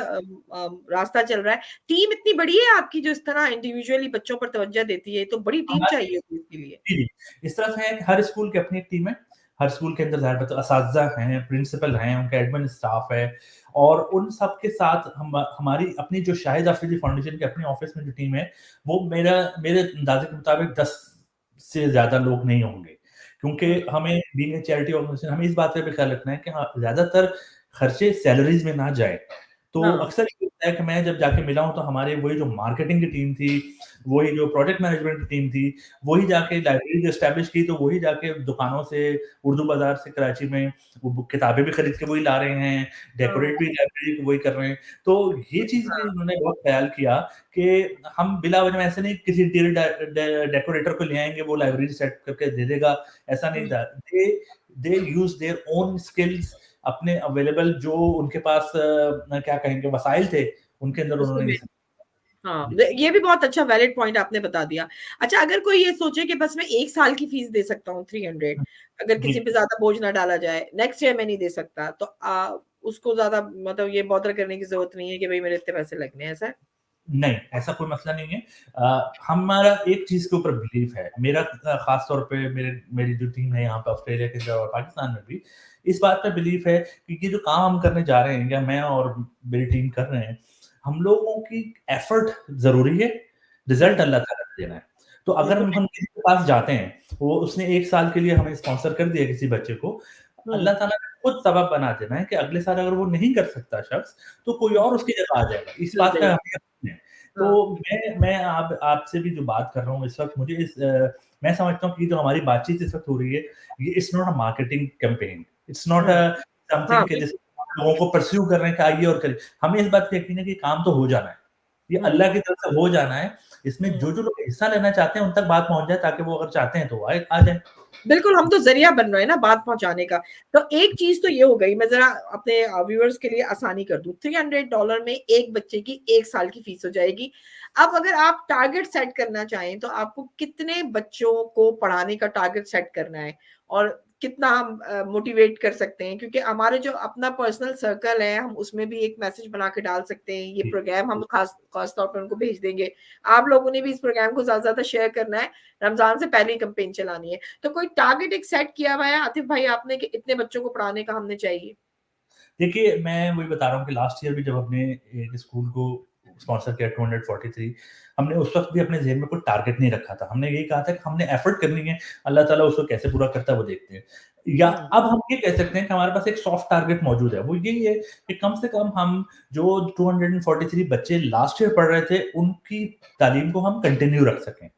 रास्ता चल रहा है। टीम इतनी बड़ी है आपकी जो इस तरह इंडिविजुअली बच्चों पर तवज्जो देती है, तो बड़ी टीम हमारी चाहिए होगी इसके लिए। जी, जी। इस तरह से है कि हर स्कूल की अपनी एक टीम है। हर स्कूल के अंदर ज़ाहिर बात है असातिज़ा हैं, प्रिंसिपल हैं, उनका एडमिन स्टाफ है और उन सब के साथ हमारी अपनी जो शाहिद आफरीदी फाउंडेशन के अपने ऑफ़िस में जो टीम है, वो मेरे अंदाज़े के मुताबिक 10 से ज़्यादा लोग नहीं होंगे। क्योंकि हुँ, हमें बीइंग अ चैरिटी ऑर्गेनाइजेशन हमें इस बात पे भी ख्याल रखना है कि हाँ, ज़्यादातर खर्चे सैलरीज़ में ना जाए। तो हाँ, अक्सर ये होता है कि मैं जब जाके मिला हूँ तो हमारे वही जो मार्केटिंग की टीम थी, वही जो प्रोजेक्ट मैनेजमेंट की टीम थी, वही जाके लाइब्रेरी जो एस्टेब्लिश की तो वही जाके दुकानों से उर्दू बाज़ार से कराची में वो बुक किताबें भी खरीद के वही ला रहे हैं, हाँ, डेकोरेट भी लाइब्रेरी को वही कर रहे हैं। तो ये चीज़ भी हाँ, उन्होंने बहुत ख़्याल किया कि हम बिला वजह ऐसे नहीं किसी इंटीरियर डेकोरेटर को ले आएँगे, वो लाइब्रेरी सेट करके दे देगा, ऐसा नहीं हुँ, था। दे दे यूज़ देयर ओन स्किल्स अपने अवेलेबल जो उनके पास क्या कहेंगे वसाइल थे, उनके अंदर उन्होंने ये उसमें सब हाँ, जी, ये भी बहुत अच्छा वैलिड पॉइंट आपने बता दिया। अच्छा अगर कोई ये सोचे कि बस मैं 1 साल की फीस दे सकता हूँ 300 अगर जी। किसी पे ज़्यादा बोझ ना डाला जाए, नेक्स्ट ईयर मैं नहीं दे सकता, तो उसको ज़्यादा मतलब ये बॉदर करने की ज़रूरत नहीं है कि भई मेरे इतने पैसे लगने हैं, ऐसा है? नहीं, ऐसा कोई मसला नहीं है। हमारा एक चीज़ के ऊपर बिलीफ है। मेरा ख़ास तौर पे मेरी जो टीम है यहाँ पे ऑस्ट्रेलिया के अंदर और पाकिस्तान में भी, इस बात पे बिलीफ है कि ये जो काम हम करने जा रहे हैं या मैं और मेरी टीम कर रहे हैं, हम लोगों की एफ़र्ट ज़रूरी है, रिज़ल्ट हुँ, अल्लाह ताला ने देना है। तो अगर बिल्कुल हम किसी के पास जाते हैं, वो उसने 1 साल के लिए हमें स्पॉन्सर कर दिया किसी बच्चे को, हुँ, अल्लाह ताला ने खुद सबब बना देना है कि अगले साल अगर वो नहीं कर सकता शख़्स, तो कोई हुँ, और उसकी जगह आ जाएगा। इस चल बात का जाइए। हमें यकीन है। तो हाँ, मैं आपसे भी जो बात कर रहा हूँ इस वक़्त मैं समझता हूँ कि जो हमारी बातचीत इस वक़्त हो रही है, ये it's not a marketing campaign, it's not hmm, हाँ, समथिंग कि बिल्कुल, जिसको हम लोगों को परस्यू कर रहे हैं कि आइए और करिए। हमें इस बात का यकीन है कि काम तो हो जाना है। ये हुँ, अल्लाह की तरफ से हो जाना है। इसमें हुँ। जो लोग हिस्सा लेना चाहते हैं, उन तक बात पहुँच जाए ताकि वो अगर चाहते हैं तो वो आ जाएँ। बिल्कुल, हम तो ज़रिया बन रहे हैं ना बात पहुँचाने का। तो एक चीज़ तो ये हो गई, मैं ज़रा अपने व्यूअर्स के लिए आसानी कर दूँ। $300 में एक बच्चे की 1 साल की फीस हो जाएगी। अब अगर आप टारगेट सेट करना चाहें, तो आपको कितने बच्चों को पढ़ाने का टारगेट सेट करना है? और कितना हम मोटिवेट कर सकते हैं? क्योंकि हमारे जो अपना पर्सनल सर्कल है, हम उसमें भी एक मैसेज बना के डाल सकते हैं। ये जी। प्रोग्राम हम ख़ास तौर पे उनको भेज देंगे। आप लोगों ने भी इस प्रोग्राम को ज़्यादा से ज़्यादा शेयर करना है। रमज़ान से पहले ही कैम्पेन चलानी है। तो कोई टारगेट एक सेट किया हुआ है आतिफ भाई आपने कि इतने बच्चों को पढ़ाने का हमने चाहिए? देखिए, मैं वही बता रहा हूँ कि लास्ट ईयर भी जब हमने एक स्कूल को स्पॉन्सर किया 243 हमने उस वक़्त भी अपने ज़हन में कोई टारगेट नहीं रखा था। हमने यही कहा था कि हमने एफर्ट करनी है, अल्लाह ताला उसको कैसे पूरा करता है वो देखते हैं। या हुँ, अब हम ये कह सकते हैं कि हमारे पास एक सॉफ्ट टारगेट मौजूद है, वो यही है कि कम से कम हम जो 243 बच्चे लास्ट ईयर पढ़ रहे थे, उनकी तालीम को हम कंटिन्यू रख सकें।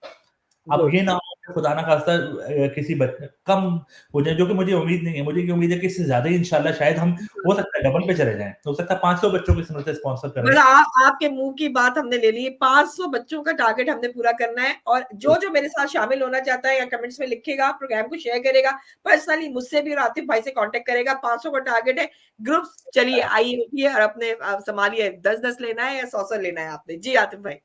अब गुड। ये ना हो कि खुदा ना खास्ता किसी कम हो जाए, जो कि मुझे उम्मीद नहीं है। मुझे ये उम्मीद है कि इससे ज़्यादा ही इंशाल्लाह शायद हम हो सकता है डबल पे चले जाएँ। हो सकता है 500 बच्चों को इसमें से स्पॉन्सर करें। बस आपके मुँह की बात हमने ले ली। 500 बच्चों का टारगेट हमने पूरा करना है और जो मेरे साथ शामिल होना चाहता है या कमेंट्स में लिखेगा, प्रोग्राम को शेयर करेगा, पर्सनली मुझसे भी और आतिफ भाई से कॉन्टैक्ट करेगा। 500 का टारगेट है। ग्रुप्स चलिए आइए उठिए और अपने संभालिए 10-10 लेना है या 100-100 लेना है आपने। जी, आतिफ भाई।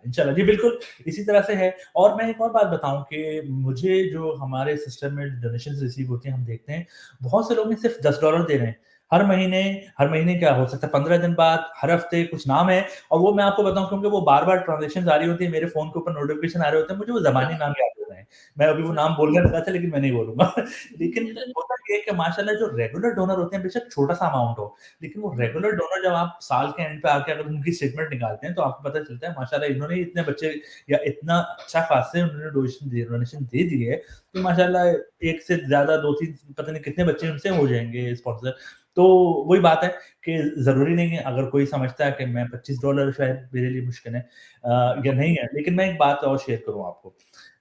इंशाल्लाह। जी, बिल्कुल, इसी तरह से है और मैं एक और बात बताऊँ कि मुझे जो हमारे सिस्टम में डोनेशंस रिसीव होती हैं, हम देखते हैं, बहुत से लोग हैं सिर्फ़ $10 दे रहे हैं। हर महीने क्या हो सकता है 15 दिन बाद, हर हफ्ते कुछ नाम है और वो मैं आपको बताऊँ क्योंकि वो बार-बार ट्रांज़ैक्शंस आ रही होती है, मेरे फ़ोन के ऊपर नोटिफ़िकेशन आ रहे होते हैं, मुझे वो ज़बानी नाम याद हो रहे हैं। मैं अभी वो नाम बोलने लगा था लेकिन मैं नहीं बोलूँगा। लेकिन होता ये है कि माशाल्लाह जो रेगुलर डोनर होते हैं, बेशक छोटा-सा अमाउंट हो, लेकिन वो हुँ, रेगुलर डोनर जब आप साल के एंड पे आके अगर उनकी स्टेटमेंट निकालते हैं, तो आपको पता चलता है माशाल्लाह इन्होंने इतने बच्चे या इतना अच्छा खासे उन्होंने डोनेशन दे दी है, तो माशाल्लाह एक से ज़्यादा 2-3 पता नहीं कितने बच्चे उनसे हो जाएँगे स्पॉन्सर। तो वही बात है कि ज़रूरी नहीं है अगर कोई समझता है कि मैं $25 शायद मेरे लिए मुश्किल है या नहीं है। लेकिन मैं एक बात और शेयर करूँ आपको।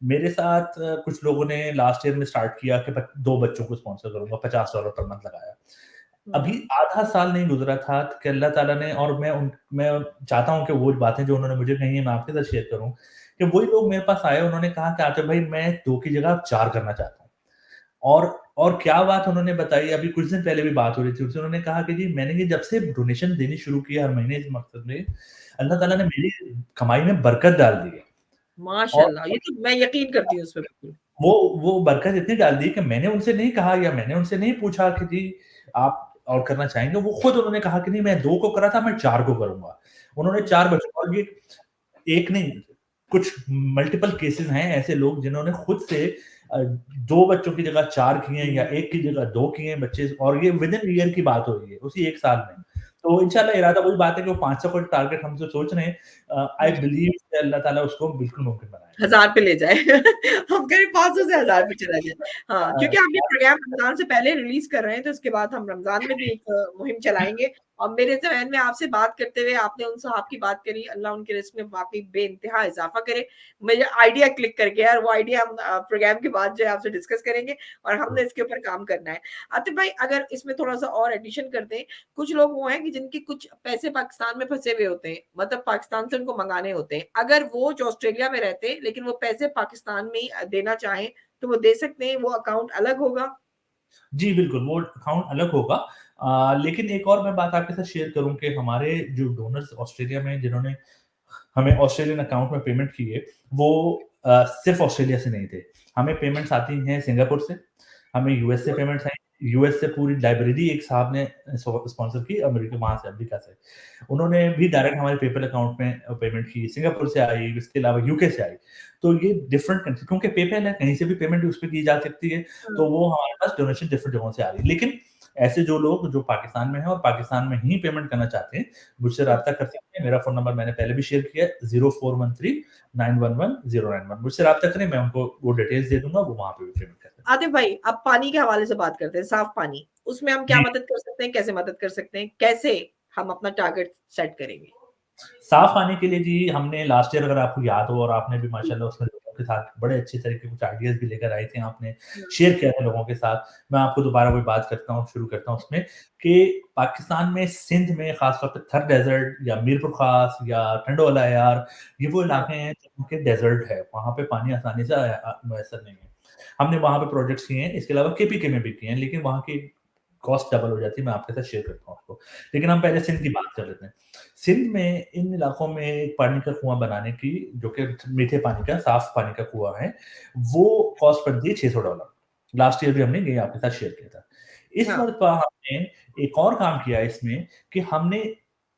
मेरे साथ कुछ लोगों ने लास्ट ईयर में स्टार्ट किया कि ब 2 बच्चों को स्पॉन्सर करूँगा, $50 पर मंथ लगाया। अभी हुँ, आधा साल नहीं गुज़रा था कि अल्लाह ताला ने और मैं चाहता हूँ कि वो बातें जो उन्होंने मुझे कही है मैं आपके साथ शेयर करूँ, कि वही लोग मेरे पास आए उन्होंने कहा कि आतिफ भाई मैं 2 की जगह अब 4 करना चाहता हूँ। और और क्या बात उन्होंने बताई अभी कुछ दिन पहले भी बात हो रही थी उनसे उन्होंने कहा कि जी मैंने ये जब से डोनेशन देनी शुरू की हर महीने इस मकसद में, अल्लाह ताला ने मेरी कमाई में बरकत डाल दी है। और माशाल्लाह! ये तो मैं यकीन करती हूँ उस पे बिल्कुल। वो वो बरकत इतनी डाल दी कि मैंने उनसे नहीं कहा या मैंने उनसे नहीं पूछा कि जी आप और करना चाहेंगे, वो खुद उन्होंने कहा कि नहीं मैं 2 को करा था, मैं 4 को करूँगा। उन्होंने हुँ, 4 बच्चों और ये एक नहीं, कुछ मल्टीपल केसेज़ हैं ऐसे लोग जिन्होंने खुद से 2 बच्चों की जगह 4 किए हैं या 1 की जगह 2 किए हैं बच्चे और ये विद इन ईयर की बात हो रही है, उसी 1 साल में। तो इंशाल्लाह इरादा वही बात है कि वो 500 का टारगेट हम जो सोच रहे हैं आई हुँ। बिलीव कि अल्लाह ताला उसको बिल्कुल मुमकिन बनाएगा। 1000 पे ले जाए। हम कह रहे 500 से 1000 पे चला जाए। हाँ, क्योंकि हम ये प्रोग्राम रमज़ान से पहले रिलीज़ कर रहे हैं, तो उसके बाद हम रमज़ान में भी एक मुहिम चलाएँगे। और मेरे ज़हन में आपसे बात करते हुए आपने उन साहब की बात करी, अल्लाह उनके रिज़्क में वाक़ई बेइंतहा इज़ाफ़ा करे। मुझे आइडिया क्लिक कर गया और वो आइडिया हम प्रोग्राम के बाद जो है आपसे डिस्कस करेंगे और हमने इसके ऊपर काम करना है। आतिफ़ भाई, अगर इसमें थोड़ा-सा और एडिशन कर दें, कुछ लोग वो हैं कि जिनके कुछ पैसे पाकिस्तान में फँसे हुए होते हैं, मतलब पाकिस्तान से उनको मँगाने होते हैं। अगर वो जो ऑस्ट्रेलिया में रहते हैं, लेकिन वो पैसे पाकिस्तान में ही देना चाहें, तो वो दे सकते हैं, वो अकाउंट अलग होगा? जी, बिल्कुल, वो अकाउंट अलग होगा। लेकिन एक और मैं बात आपके साथ शेयर करूँ कि हमारे जो डोनर्स ऑस्ट्रेलिया में जिन्होंने हमें ऑस्ट्रेलियन अकाउंट में पेमेंट की है, वो सिर्फ़ ऑस्ट्रेलिया से नहीं थे। हमें पेमेंट्स आती हैं सिंगापुर से, हमें यूएस से पेमेंट्स आई, यूएस से पूरी लाइब्रेरी एक साहब ने स्पॉन्सर की अमेरिका वहाँ से अमेरिका से। उन्होंने भी डायरेक्ट हमारे पेपैल अकाउंट में पेमेंट की, सिंगापुर से आई, इसके अलावा यूके से आई। तो ये डिफरेंट कंट्री क्योंकि पेपैल है, कहीं से भी पेमेंट उस पे की जा सकती है, हाँ। तो वो हमारे पास डोनेशन डिफरेंट जगहों से आ रही है। लेकिन ऐसे जो लोग जो पाकिस्तान में हैं और पाकिस्तान में ही पेमेंट करना चाहते हैं, मुझसे हुँ। राब्ता कर सकते हैं। मेरा फ़ोन नंबर मैंने पहले भी शेयर किया है 0413 911 091 मुझसे राब्ता करें, मैं उनको वो डिटेल्स दे दूँगा, वो वहाँ पे भी पेमेंट कर देंगे। आतिफ़ भाई, अब पानी के हवाले से बात करते हैं, साफ़ पानी। उसमें हम क्या जी। मदद कर सकते हैं, कैसे मदद कर सकते हैं? कैसे हम अपना टारगेट सेट करेंगे? साफ पानी के लिए जी हमने लास्ट ईयर अगर आपको याद हो और आपने भी हुँ, माशाल्लाह उसमें लोगों के साथ बड़े अच्छे तरीके कुछ आइडियाज़ भी लेकर आए थे, आपने हुँ, शेयर किया था लोगों के साथ। मैं आपको दोबारा वही बात करता हूँ, शुरू करता हूँ उसमें कि पाकिस्तान में सिंध में ख़ास तौर पे थर डेज़र्ट या मीरपुर ख़ास या टंडोला यार, ये वो हाँ, इलाके हैं जहाँ के डेज़र्ट है, वहाँ पे पानी आसानी से मुयस्सर नहीं है। हमने वहाँ पे प्रोजेक्ट्स किए हैं, इसके अलावा केपीके में भी किए हैं, लेकिन वहाँ की कॉस्ट डबल हो जाती है, मैं आपके साथ शेयर करता हूँ उसको। लेकिन हम पहले सिंध की बात कर लेते हैं। सिंध में इन इलाकों में एक पानी का कुआँ बनाने की जो कि मीठे पानी का, साफ पानी का कुआँ है, वो कॉस्ट पड़ती है $600। लास्ट ईयर भी हमने ये आपके साथ शेयर किया था। इस हाँ, मर्तबा हमने एक और काम किया है इसमें कि हमने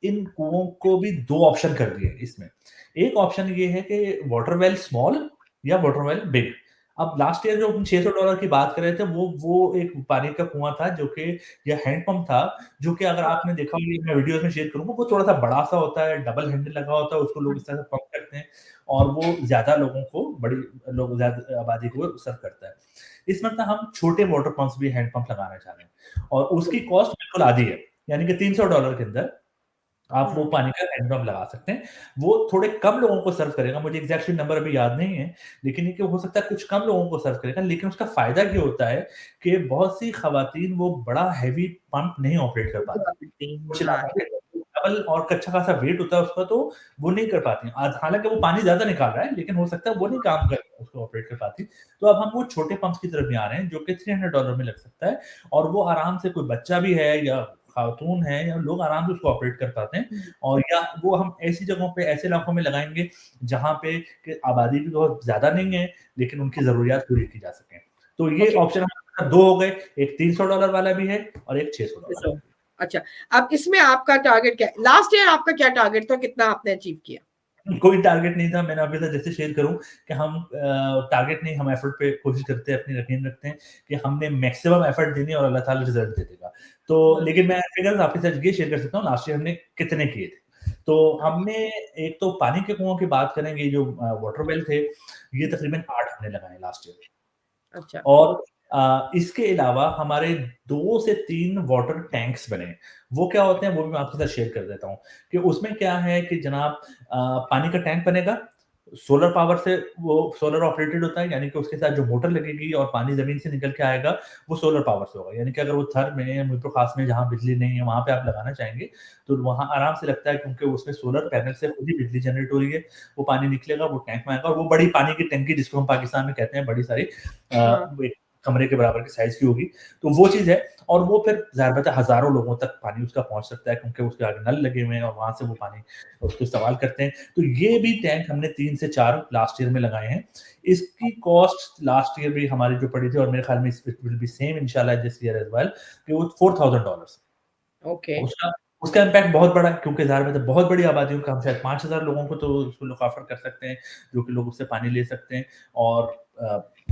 इन कुओं को भी 2 ऑप्शन कर दिए इसमें। एक ऑप्शन ये है कि वाटर वेल स्मॉल या वाटर वेल बिग। अब लास्ट ईयर जो हम $600 की बात कर रहे थे वो एक पानी का कुआँ था जो कि या हैंडपंप था जो कि अगर हाँ, आपने देखा हो ये मैं वीडियोज़ में शेयर करूँगा, वो थोड़ा-सा बड़ा-सा होता है, डबल हैंडल लगा होता है, उसको लोग हुँ, इस तरह से पंप करते हैं और वो ज़्यादा लोगों को बड़ी लोग ज़्यादा आबादी को सर्व करता है। इस मतलब हम छोटे वाटर पंप्स भी हैंड पंप लगाना चाह रहे हैं और उसकी कॉस्ट बिल्कुल आधी है, यानी कि $300 के अंदर आप वो हुँ, पानी का हैंड पंप लगा सकते हैं। वो थोड़े कम लोगों को सर्व करेगा, मुझे एग्ज़ैक्टली नंबर अभी याद नहीं है, लेकिन ये कि हो सकता है कुछ कम लोगों को सर्व करेगा, लेकिन उसका फ़ायदा क्या होता है कि बहुत सी ख़वातीन वो बड़ा हेवी पंप नहीं ऑपरेट कर पाती। कुछ हाँ, इलाकों के डबल और अच्छा खासा वेट होता है उसका तो वो नहीं कर पाती। हालाँकि वो पानी ज़्यादा निकाल रहा है, लेकिन हो सकता है वो नहीं काम कर उसको ऑपरेट कर पाती। तो अब हम वो छोटे पंप्स की तरफ भी आ रहे हैं, जो कि $300 में लग सकता है और वो आराम से कोई बच्चा भी है या खातून है या लोग आराम से उसको ऑपरेट कर पाते हैं हुँ, और या वो हम ऐसी जगहों पे, ऐसे इलाकों में लगाएँगे, जहाँ पे कि आबादी भी बहुत ज़्यादा नहीं है, लेकिन उनकी ज़रूरियात पूरी की जा सकें। तो ये ओके। ऑप्शन हमारे पास 2 हो गए, एक $300 वाला भी है और एक $600 सो वाला भी अच्छा, अब इसमें आपका टारगेट क्या है? लास्ट ईयर आपका क्या टारगेट था? कितना आपने अचीव किया? है। कोई टारगेट नहीं था, मैंने आपके साथ जैसे शेयर करूँ कि हम टारगेट नहीं, हम एफर्ट पे कोशिश करते हैं, अपनी यकीन रखते हैं कि हमने मैक्सिमम एफर्ट देनी है और अल्लाह ताला रिज़ल्ट दे देगा। तो हुँ, लेकिन मैं फिगर्स आपके साथ ये शेयर कर सकता हूँ, लास्ट ईयर हमने कितने किए थे। तो हमने एक तो पानी के कुओं की बात करेंगे, जो वाटर वेल थे, ये हुँ, तकरीबन 8 हमने लगाए लास्ट ईयर। अच्छा, और इसके अलावा हमारे 2 से 3 वाटर टैंक्स बने। वो क्या होते हैं, वो भी मैं आपके साथ शेयर कर देता हूँ, कि उसमें क्या है कि जनाब पानी का टैंक बनेगा, सोलर पावर से वो सोलर ऑपरेटेड होता है, यानी कि उसके साथ जो मोटर लगेगी और पानी ज़मीन से निकल के आएगा, वो सोलर पावर से होगा। यानी कि अगर वो थर में या मीरपुर खास में जहाँ बिजली नहीं है, वहाँ पे आप लगाना चाहेंगे, तो वहाँ आराम से लगता है क्योंकि उसमें सोलर पैनल से खुद ही बिजली जनरेट हो रही है, वो पानी निकलेगा, वो टैंक में आएगा और वो बड़ी पानी की टंकी जिसको हम पाकिस्तान में कहते हैं बड़ी सारी हाँ, एक कमरे के बराबर की साइज़ की होगी, तो वो चीज़ है और वो फिर ज़ाहिर-सी-बात है हज़ारों लोगों तक पानी उसका पहुँच सकता है क्योंकि उसके आगे नल लगे हुए हैं और वहाँ से वो पानी उसको इस्तेमाल करते हैं। तो ये भी टैंक हमने 3 से 4 लास्ट ईयर में लगाए हैं। इसकी कॉस्ट लास्ट ईयर भी हमारी जो पड़ी थी और मेरे ख्याल में इट विल बी सेम इंशाल्लाह दिस ईयर एज़ वेल कि वो $4000 ओके, उसका उसका इम्पैक्ट बहुत बड़ा है क्योंकि ज़ाहिर-बात है बहुत बड़ी आबादियों का हम शायद 5000 लोगों को तो उसको लुक आफ्टर कर सकते हैं, जो कि लोग उससे पानी ले सकते हैं और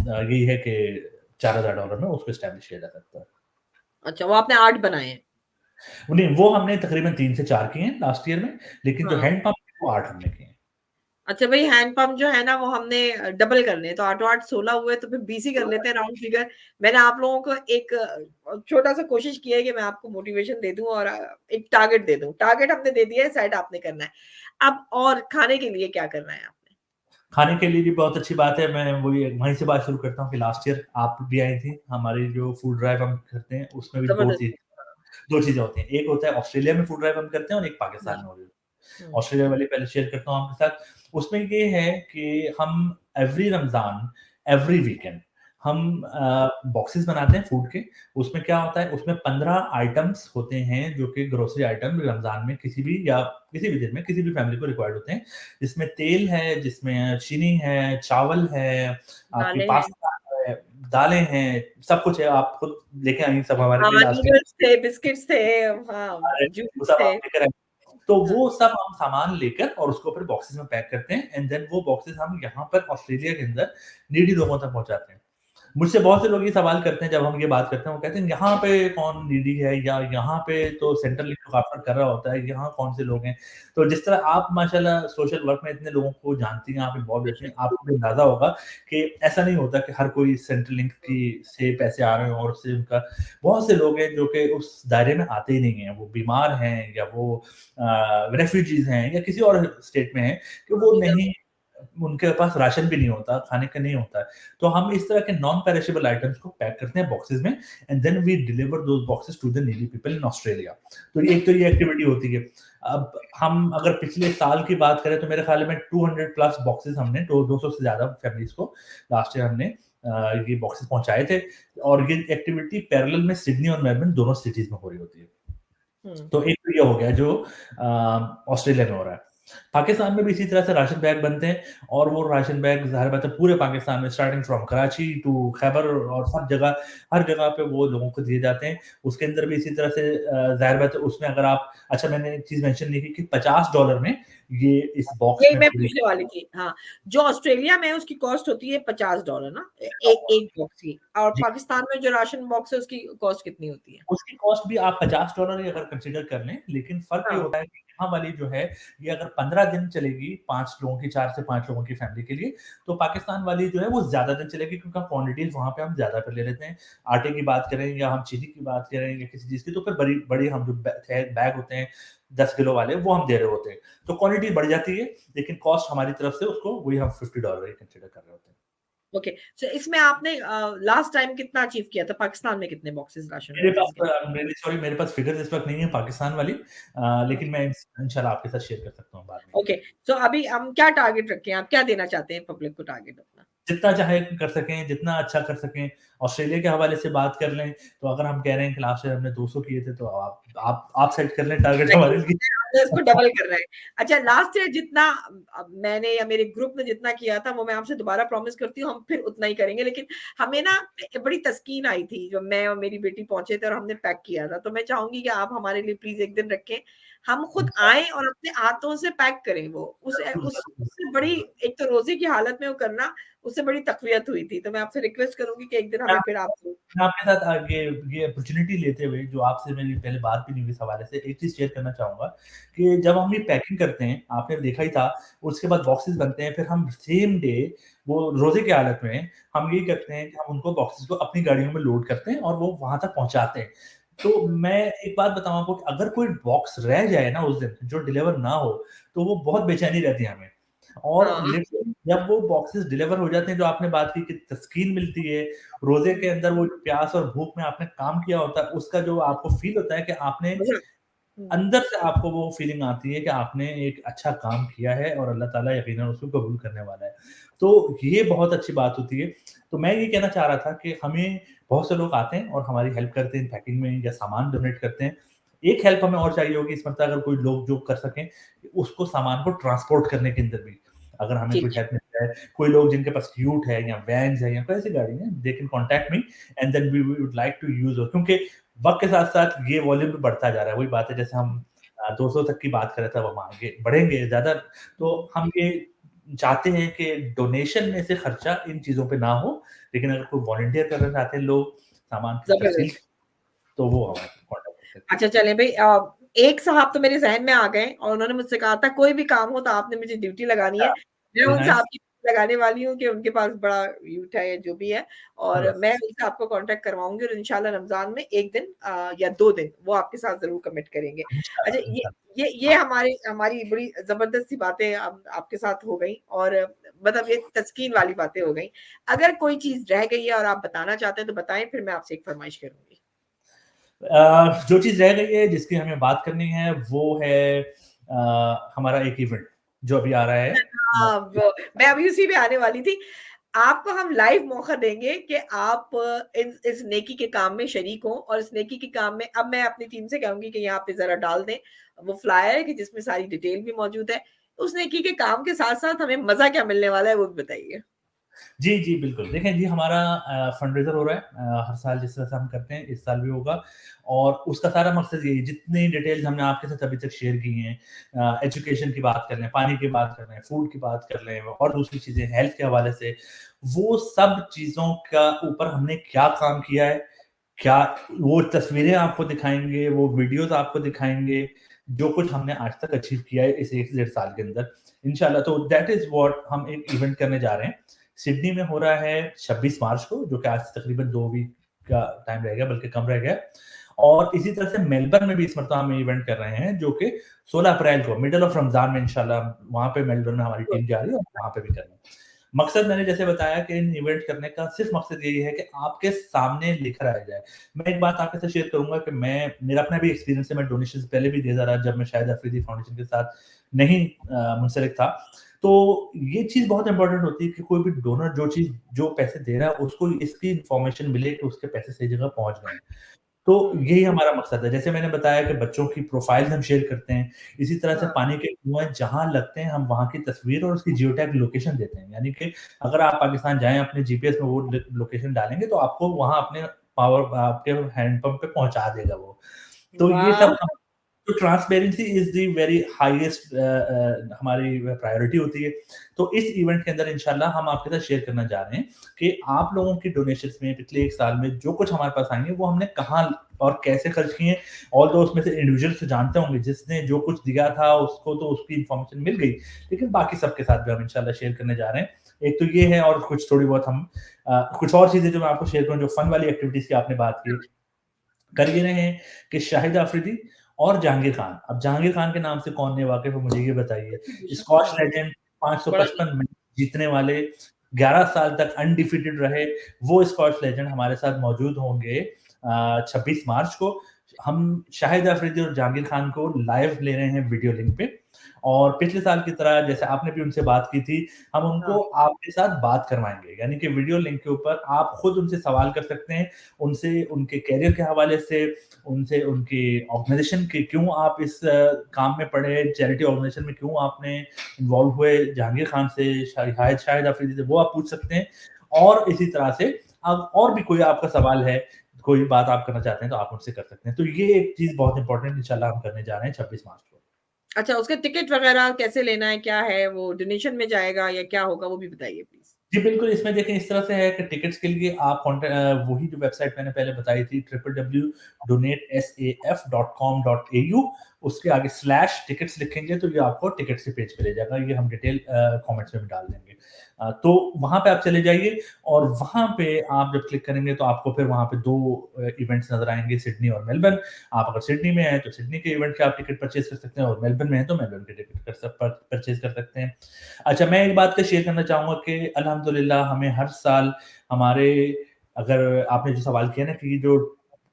यही है कि $4000 में उसको एस्टेब्लिश किया जा सकता है। अच्छा, वो आपने 8 बनाए हैं। नहीं, वो हमने तकरीबन 3 से 4 किए हैं लास्ट ईयर में, लेकिन जो हाँ, हैंड पंप है वो 8 हमने किए हैं। अच्छा भाई, हैंड पंप जो है ना वो हमने डबल करने हैं, तो 8-8 16 हुए तो फिर 20 ही कर लेते हैं राउंड फिगर। मैंने आप लोगों को एक छोटा सा कोशिश की है कि मैं आपको मोटिवेशन दे दूं और एक टारगेट दे दूं। टारगेट हमने दे दिया है, सेट आपने करना है। अब और खाने के लिए क्या करना है आपने? खाने के लिए भी बहुत अच्छी बात है। मैं वही वहीं से बात शुरू करता हूँ कि लास्ट ईयर आप भी आई थी। हमारी जो फूड ड्राइव हम करते हैं उसमें भी जबरदस्ती। 2 चीज़ें होती हैं। एक होता है ऑस्ट्रेलिया में फूड ड्राइव हम करते हैं और एक हाँ। पाकिस्तान में हो रही है। हुँ। ऑस्ट्रेलिया वाली पहले शेयर करता हूँ आपके साथ। उसमें ये है कि हम एवरी रमज़ान, एवरी वीकेंड हम बॉक्सेस बनाते हैं फूड के। उसमें क्या होता है, उसमें 15 आइटम्स होते हैं जो कि ग्रोसरी आइटम रमज़ान में किसी भी या किसी भी दिन में किसी भी फैमिली को रिक्वायर्ड होते हैं। जिसमें तेल है, जिसमें चीनी है, चावल है, आपकी दालें हैं। पास्ता है, दालें हैं, सब कुछ है। आप खुद लेके आई सब हमारे हाँ, लिए लास्ट ईयर। नूडल्स थे, बिस्किट्स थे, हाँ, अरे! वो जूस सब थे। आप लेकर आए। तो हाँ। वो सब हम सामान लेकर और उसको फिर बॉक्सेस में पैक करते हैं एंड देन वो बॉक्सेस हम यहाँ पर ऑस्ट्रेलिया के अंदर नीडी लोगों तक पहुँचाते हैं। मुझसे बहुत से लोग ये सवाल करते हैं जब हम ये बात करते हैं, वो कहते हैं यहाँ पे कौन नीडी है या यहाँ पे तो सेंट्रल लिंक तो काफ़ी कर रहा होता है, यहाँ कौन से लोग हैं? तो जिस तरह आप माशाल्लाह सोशल वर्क में इतने लोगों को जानती हैं, आप इन्वॉल्व रहती हैं, आपको भी अंदाज़ा होगा कि ऐसा नहीं होता कि हर कोई सेंट्रल लिंक की से पैसे आ रहे हों और उससे उनका बहुत से लोग हैं जो कि उस दायरे में आते ही नहीं हैं। वो बीमार हैं या वो रेफ्यूजीज़ हैं या किसी और स्टेट में हैं कि वो नहीं उनके पास राशन भी नहीं होता, खाने का नहीं होता है। तो हम इस तरह के नॉन पेरिशेबल आइटम्स को पैक करते हैं बॉक्सेस में and then we deliver those boxes to the needy people in Australia. तो ये एक्टिविटी होती है। अब हम अगर पिछले साल की बात करें तो मेरे ख्याल में 200 प्लस बॉक्सेस हमने दो 200 से ज़्यादा फैमिलीज़ को लास्ट ईयर हमने ये बॉक्सेस पहुँचाए थे और ये एक्टिविटी पैरेलल में सिडनी और मेलबर्न दोनों सिटीज़ में हो रही होती है। हुँ। तो एक तो ये हो गया जो ऑस्ट्रेलिया में हो रहा है। पाकिस्तान में भी इसी तरह से राशन बैग बनते हैं और वो राशन बैग ज़ाहिर बात है पूरे पाकिस्तान में starting from Karachi to Khyber और सब जगह हर जगह पे वो लोगों को दिए जाते हैं। उसके अंदर भी इसी तरह से ज़ाहिर बात है उसमें अगर आप अच्छा मैंने एक चीज़ मेंशन नहीं की कि $50 में ये इस बॉक्स यही में मैं पूरी पूछने वाली थी। हाँ, जो ऑस्ट्रेलिया में है उसकी कॉस्ट होती है $50 ना? एक बॉक्स की, और जी। पाकिस्तान में जो राशन बॉक्स है उसकी कॉस्ट कितनी होती है? उसकी कॉस्ट भी आप $50 ही अगर कंसीडर कर लें, लेकिन फ़र्क ये हाँ। होता है कि यहाँ वाली जो है, ये अगर 15 दिन चलेगी 5 लोगों की 4 से 5 लोगों की फैमिली के लिए, तो पाकिस्तान वाली जो है वो ज़्यादा दिन चलेगी क्योंकि क्वांटिटीज़ वहाँ पे हम ज़्यादा कर ले लेते हैं। आटे की बात करें या हम चीनी की बात करें या किसी चीज़ की, तो फिर बड़ी बड़ी हम जो बैग होते हैं 10 किलो वाले, वो हम दे रहे होते हैं। तो क्वांटिटी बढ़ जाती है, लेकिन कॉस्ट हमारी तरफ से उसको वही हम $50 ही कंसीडर कर रहे होते हैं। ओके, सो इसमें आपने लास्ट टाइम कितना अचीव किया था? पाकिस्तान में कितने बॉक्सेस राशन मेरे बॉक्सेस पास के? रियली सॉरी मेरे पास फिगर्स इस वक़्त नहीं है पाकिस्तान वाली लेकिन मैं इंशाल्लाह आपके साथ शेयर कर सकता हूँ बाद में। ओके, सो अभी हम क्या टारगेट रखे हैं? आप क्या देना चाहते हैं पब्लिक को टारगेट अपना? जितना चाहे कर सकें, जितना अच्छा कर सकें। ऑस्ट्रेलिया के हवाले से बात कर लें, तो अगर हम कह रहे हैं कि लास्ट ईयर हमने 200 किए थे, तो आप सेट कर लें टारगेट हमारे लिए। हमने उसको डबल करना है। अच्छा, लास्ट ईयर जितना मैंने या मेरे ग्रुप ने जितना किया था वो मैं आपसे दोबारा प्रॉमिस करती हूँ हम फिर उतना ही करेंगे। लेकिन हमें ना बड़ी तस्कीन आई थी जब मैं और मेरी बेटी पहुँचे थे और हमने पैक किया था। तो मैं चाहूँगी कि आप हमारे लिए प्लीज़ एक दिन रखें। हम खुद आएँ और अपने हाथों से पैक करें वो। ज़रूर, ज़रूर, उससे बड़ी, एक तो रोज़े की हालत में वो करना, उससे बड़ी तक़वियत हुई थी। तो मैं आपसे रिक्वेस्ट करूँगी कि एक दिन मैं हमें फिर आप मैं आपके साथ ये अपॉर्च्युनिटी लेते हुए जो आपसे मेरी पहले बात भी नहीं हुई इस हवाले से, एक चीज़ शेयर करना चाहूँगा कि जब हम ये पैकिंग करते हैं, आपने देखा ही था, उसके बाद बॉक्सेस बनते हैं, फिर हम सेम डे वो रोज़े की हालत में हम ये करते हैं कि हम उनको बॉक्सेस को अपनी गाड़ियों में लोड करते हैं और वो वहाँ तक पहुँचाते हैं। तो मैं एक बात बताऊँ आपको कि अगर कोई बॉक्स रह जाए ना उस दिन, जो डिलीवर ना हो, तो वो बहुत बेचैनी रहती है हमें। और हाँ, लिटरली जब वो बॉक्सेस डिलीवर हो जाते हैं, जो आपने बात की कि तस्कीन मिलती है, रोज़े के अंदर वो जो प्यास और भूख में आपने काम किया होता है, उसका जो आपको फ़ील होता है कि आपने मज़ा। हुँ। अंदर से आपको वो फ़ीलिंग आती है कि आपने एक अच्छा काम किया है और अल्लाह ताला यकीनन उसको कबूल करने वाला है। तो ये बहुत अच्छी बात होती है। तो मैं ये कहना चाह रहा था कि हमें बहुत से लोग आते हैं और हमारी हेल्प करते हैं पैकिंग में या सामान डोनेट करते हैं। एक हेल्प हमें और चाहिए होगी इस मतलब अगर कोई लोग जो कर सकें, उसको सामान को ट्रांसपोर्ट करने के अंदर भी, अगर हमें जी, कोई जी। हेल्प मिल जाए, कोई लोग जिनके पास यूट है या वैन्स है या कोई ऐसी गाड़ी है, they can contact me and then we would like to use क्योंकि वक़्त के साथ-साथ ये वॉल्यूम भी बढ़ता जा रहा है। वही बात है जैसे हम 200 तक की बात कर रहे थे, अब हम आगे बढ़ेंगे ज़्यादा, तो हम ये चाहते हैं कि डोनेशन में से खर्चा इन चीज़ों पे ना हो, लेकिन अगर कोई वॉलंटियर करना चाहते हैं लोग, सामान की तस्वीर, ज़बरदस्त। तो वो हमारे कॉन्टैक्ट कर सकते हैं। अच्छा चलें भई, एक साहब तो मेरे ज़हन में आ गए और उन्होंने मुझसे कहा था कोई भी काम हो तो आपने मुझे ड्यूटी लगानी है। अच्छा, मैं वेरी उनसे नाइस। आपकी लगाने वाली हूँ कि उनके पास बड़ा यूथ है या जो भी है और बस, मैं उनसे आपको कॉन्टैक्ट करवाऊँगी और इंशाल्लाह रमज़ान में 1 दिन या 2 दिन वो आपके साथ ज़रूर कमिट करेंगे। अच्छा इंशाल्लाह, इंशाल्लाह। ये हमारी हमारी बड़ी ज़बरदस्त सी बातें आपके साथ हो गई और मतलब ये तस्कीन वाली बातें हो गई। अगर कोई चीज़ रह गई है और आप बताना चाहते हैं तो बताएँ फिर मैं आपसे एक फ़रमाइश करूँगी। जो चीज़ रह गई है जिसकी हमें बात करनी है वो है हमारा एक इवेंट जो अभी आ रहा है। हाँ, वो मैं अभी उसी पे आने वाली थी। आपको हम लाइव मौका देंगे कि आप इस नेकी के काम में शरीक हों और इस नेकी के काम में अब मैं अपनी टीम से कहूँगी कि यहाँ पे ज़रा डाल दें, वो फ्लायर कि जिसमें सारी डिटेल भी मौजूद है। उस नेकी के काम के साथ-साथ हमें मज़ा क्या मिलने वाला है, वो भी बताइए? जी, जी, बिल्कुल। देखें जी हमारा फंडरेज़र हो रहा है हर साल जिस तरह से हम करते हैं, इस साल भी होगा और उसका सारा मकसद यही है, जितनी डिटेल्स हमने आपके साथ अभी तक शेयर की हैं एजुकेशन की बात कर लें, पानी की बात कर लें, फूड की बात कर लें और दूसरी चीज़ें हेल्थ के हवाले से, वो सब चीज़ों का ऊपर हमने क्या काम किया है, क्या वो तस्वीरें आपको दिखाएँगे, वो वीडियोज़ आपको दिखाएँगे, जो कुछ हमने आज तक अचीव किया है इस 1 डेढ़ साल के अंदर। इंशाल्लाह तो दैट इज़ व्हाट हम एक इवेंट करने जा रहे हैं। सिडनी में हो रहा है 26 मार्च को, जो कि आज से तकरीबन 2 वीक का टाइम रह गया, बल्कि कम रह गया है। और इसी तरह से मेलबर्न में भी इस मरतबा हम इवेंट कर रहे हैं, जो कि 16 अप्रैल को मिडल ऑफ रमज़ान में इंशाल्लाह वहाँ पे मेलबर्न में हमारी टीम जा रही है और वहाँ पे भी कर रहे हैं। मकसद मैंने जैसे बताया कि इन इवेंट करने का सिर्फ़ मकसद यही है कि आपके सामने लेकर आया जाए। मैं एक बात आपके साथ शेयर करूँगा कि मेरा अपना भी एक्सपीरियंस है, मैं डोनेशंस पहले भी देता रहा जब मैं शाहिद अफरीदी फाउंडेशन के साथ नहीं मुंसलिक था। तो ये चीज़ बहुत इम्पोर्टेंट होती है कि कोई भी डोनर जो पैसे दे रहा है उसको इसकी इन्फॉर्मेशन मिले कि उसके पैसे सही जगह पहुँच गए हैं। तो हुँ, यही हमारा मकसद है। जैसे मैंने बताया कि बच्चों की प्रोफ़ाइल हम शेयर करते हैं, इसी तरह से हाँ, पानी के कुएँ जहाँ लगते हैं, हम वहाँ की तस्वीर और उसकी जियो टैग लोकेशन देते हैं। यानी कि अगर आप पाकिस्तान जाएँ, अपने जीपीएस में वो लोकेशन डालेंगे, तो आपको वहाँ अपने आपके हैंडपंप पे पहुँचा देगा वो। तो ये वाह! सब हम तो transparency is the very highest हमारी प्रायोरिटी होती है। तो इस इवेंट के अंदर इंशाल्लाह हम आपके साथ शेयर करना चाह रहे हैं कि आप लोगों की डोनेशंस में पिछले 1 साल में जो कुछ हमारे पास आएँगे, वो हमने कहाँ और कैसे खर्च किए हैं। ऑल्दो उसमें से इंडिविजुअल्स तो जानते होंगे, जिसने जो कुछ दिया था उसको तो उसकी इन्फॉर्मेशन मिल गई, लेकिन बाकी सबके साथ भी हम इंशाल्लाह शेयर करने जा रहे हैं। एक तो ये है और कुछ थोड़ी बहुत हम कुछ और चीज़ें जो मैं आपको शेयर करूँ, जो फन वाली एक्टिविटीज़ की आपने बात की। कर ये रहे हैं कि शाहिद अफरीदी और जहांगीर खान। अब जहांगीर खान के नाम से कौन नहीं वाकिफ़ है, मुझे ये बताइए। स्कॉश हाँ, लेजेंड बड़ा 555 मैच जीतने वाले, 11 साल तक अनडिफीटेड रहे, वो स्कॉश लेजेंड हमारे साथ मौजूद होंगे 26 मार्च को। हम शाहिद अफरीदी और जहांगीर खान को लाइव ले रहे हैं वीडियो लिंक पे और पिछले साल की तरह जैसे आपने भी उनसे बात की थी, हम हाँ, उनको आपके साथ बात करवाएँगे। यानी कि वीडियो लिंक के ऊपर आप खुद उनसे सवाल कर सकते हैं, उनसे उनके करियर के हवाले से, उनसे उनकी ऑर्गेनाइज़ेशन के क्यों आप इस काम में पड़े, चैरिटी ऑर्गेनाइज़ेशन में क्यों आपने इन्वॉल्व हुए, जहांगीर खान से, शाहिद अफरीदी से, वो आप पूछ सकते हैं। और इसी तरह से अब और भी कोई आपका सवाल है, कोई बात आप करना चाहते हैं, तो आप मुझसे कर सकते हैं। तो ये एक चीज़ बहुत इम्पोर्टेंट इंशाल्लाह हम करने जा रहे हैं 26 मार्च को। अच्छा उसके टिकट वगैरह कैसे लेना है, क्या है वो डोनेशन में जाएगा या क्या होगा वो भी बताइए प्लीज़? जी, बिल्कुल, इसमें देखें इस तरह से है कि टिकट्स के लिए आप वही जो वेबसाइट मैंने पहले बताई थी www.donatesaf.com.au उसके आगे स्लैश टिकट्स लिखेंगे तो ये आपको टिकट्स के पेज पे ले जाएगा। ये हम डिटेल कमेंट्स में भी डाल देंगे। तो वहाँ पे आप चले जाइए और वहाँ पे आप जब क्लिक करेंगे तो आपको फिर वहाँ पे 2 इवेंट्स नज़र आएँगे सिडनी और मेलबर्न। आप अगर सिडनी में हैं तो सिडनी के इवेंट के आप टिकट परचेज़ कर सकते हैं और मेलबर्न में हैं तो मेलबर्न के टिकट परचेज़ कर सकते हैं। अच्छा, मैं एक बात का शेयर करना चाहूँगा कि अल्हम्दुलिल्लाह हमें हर साल हमारे अगर आपने जो सवाल किया ना कि जो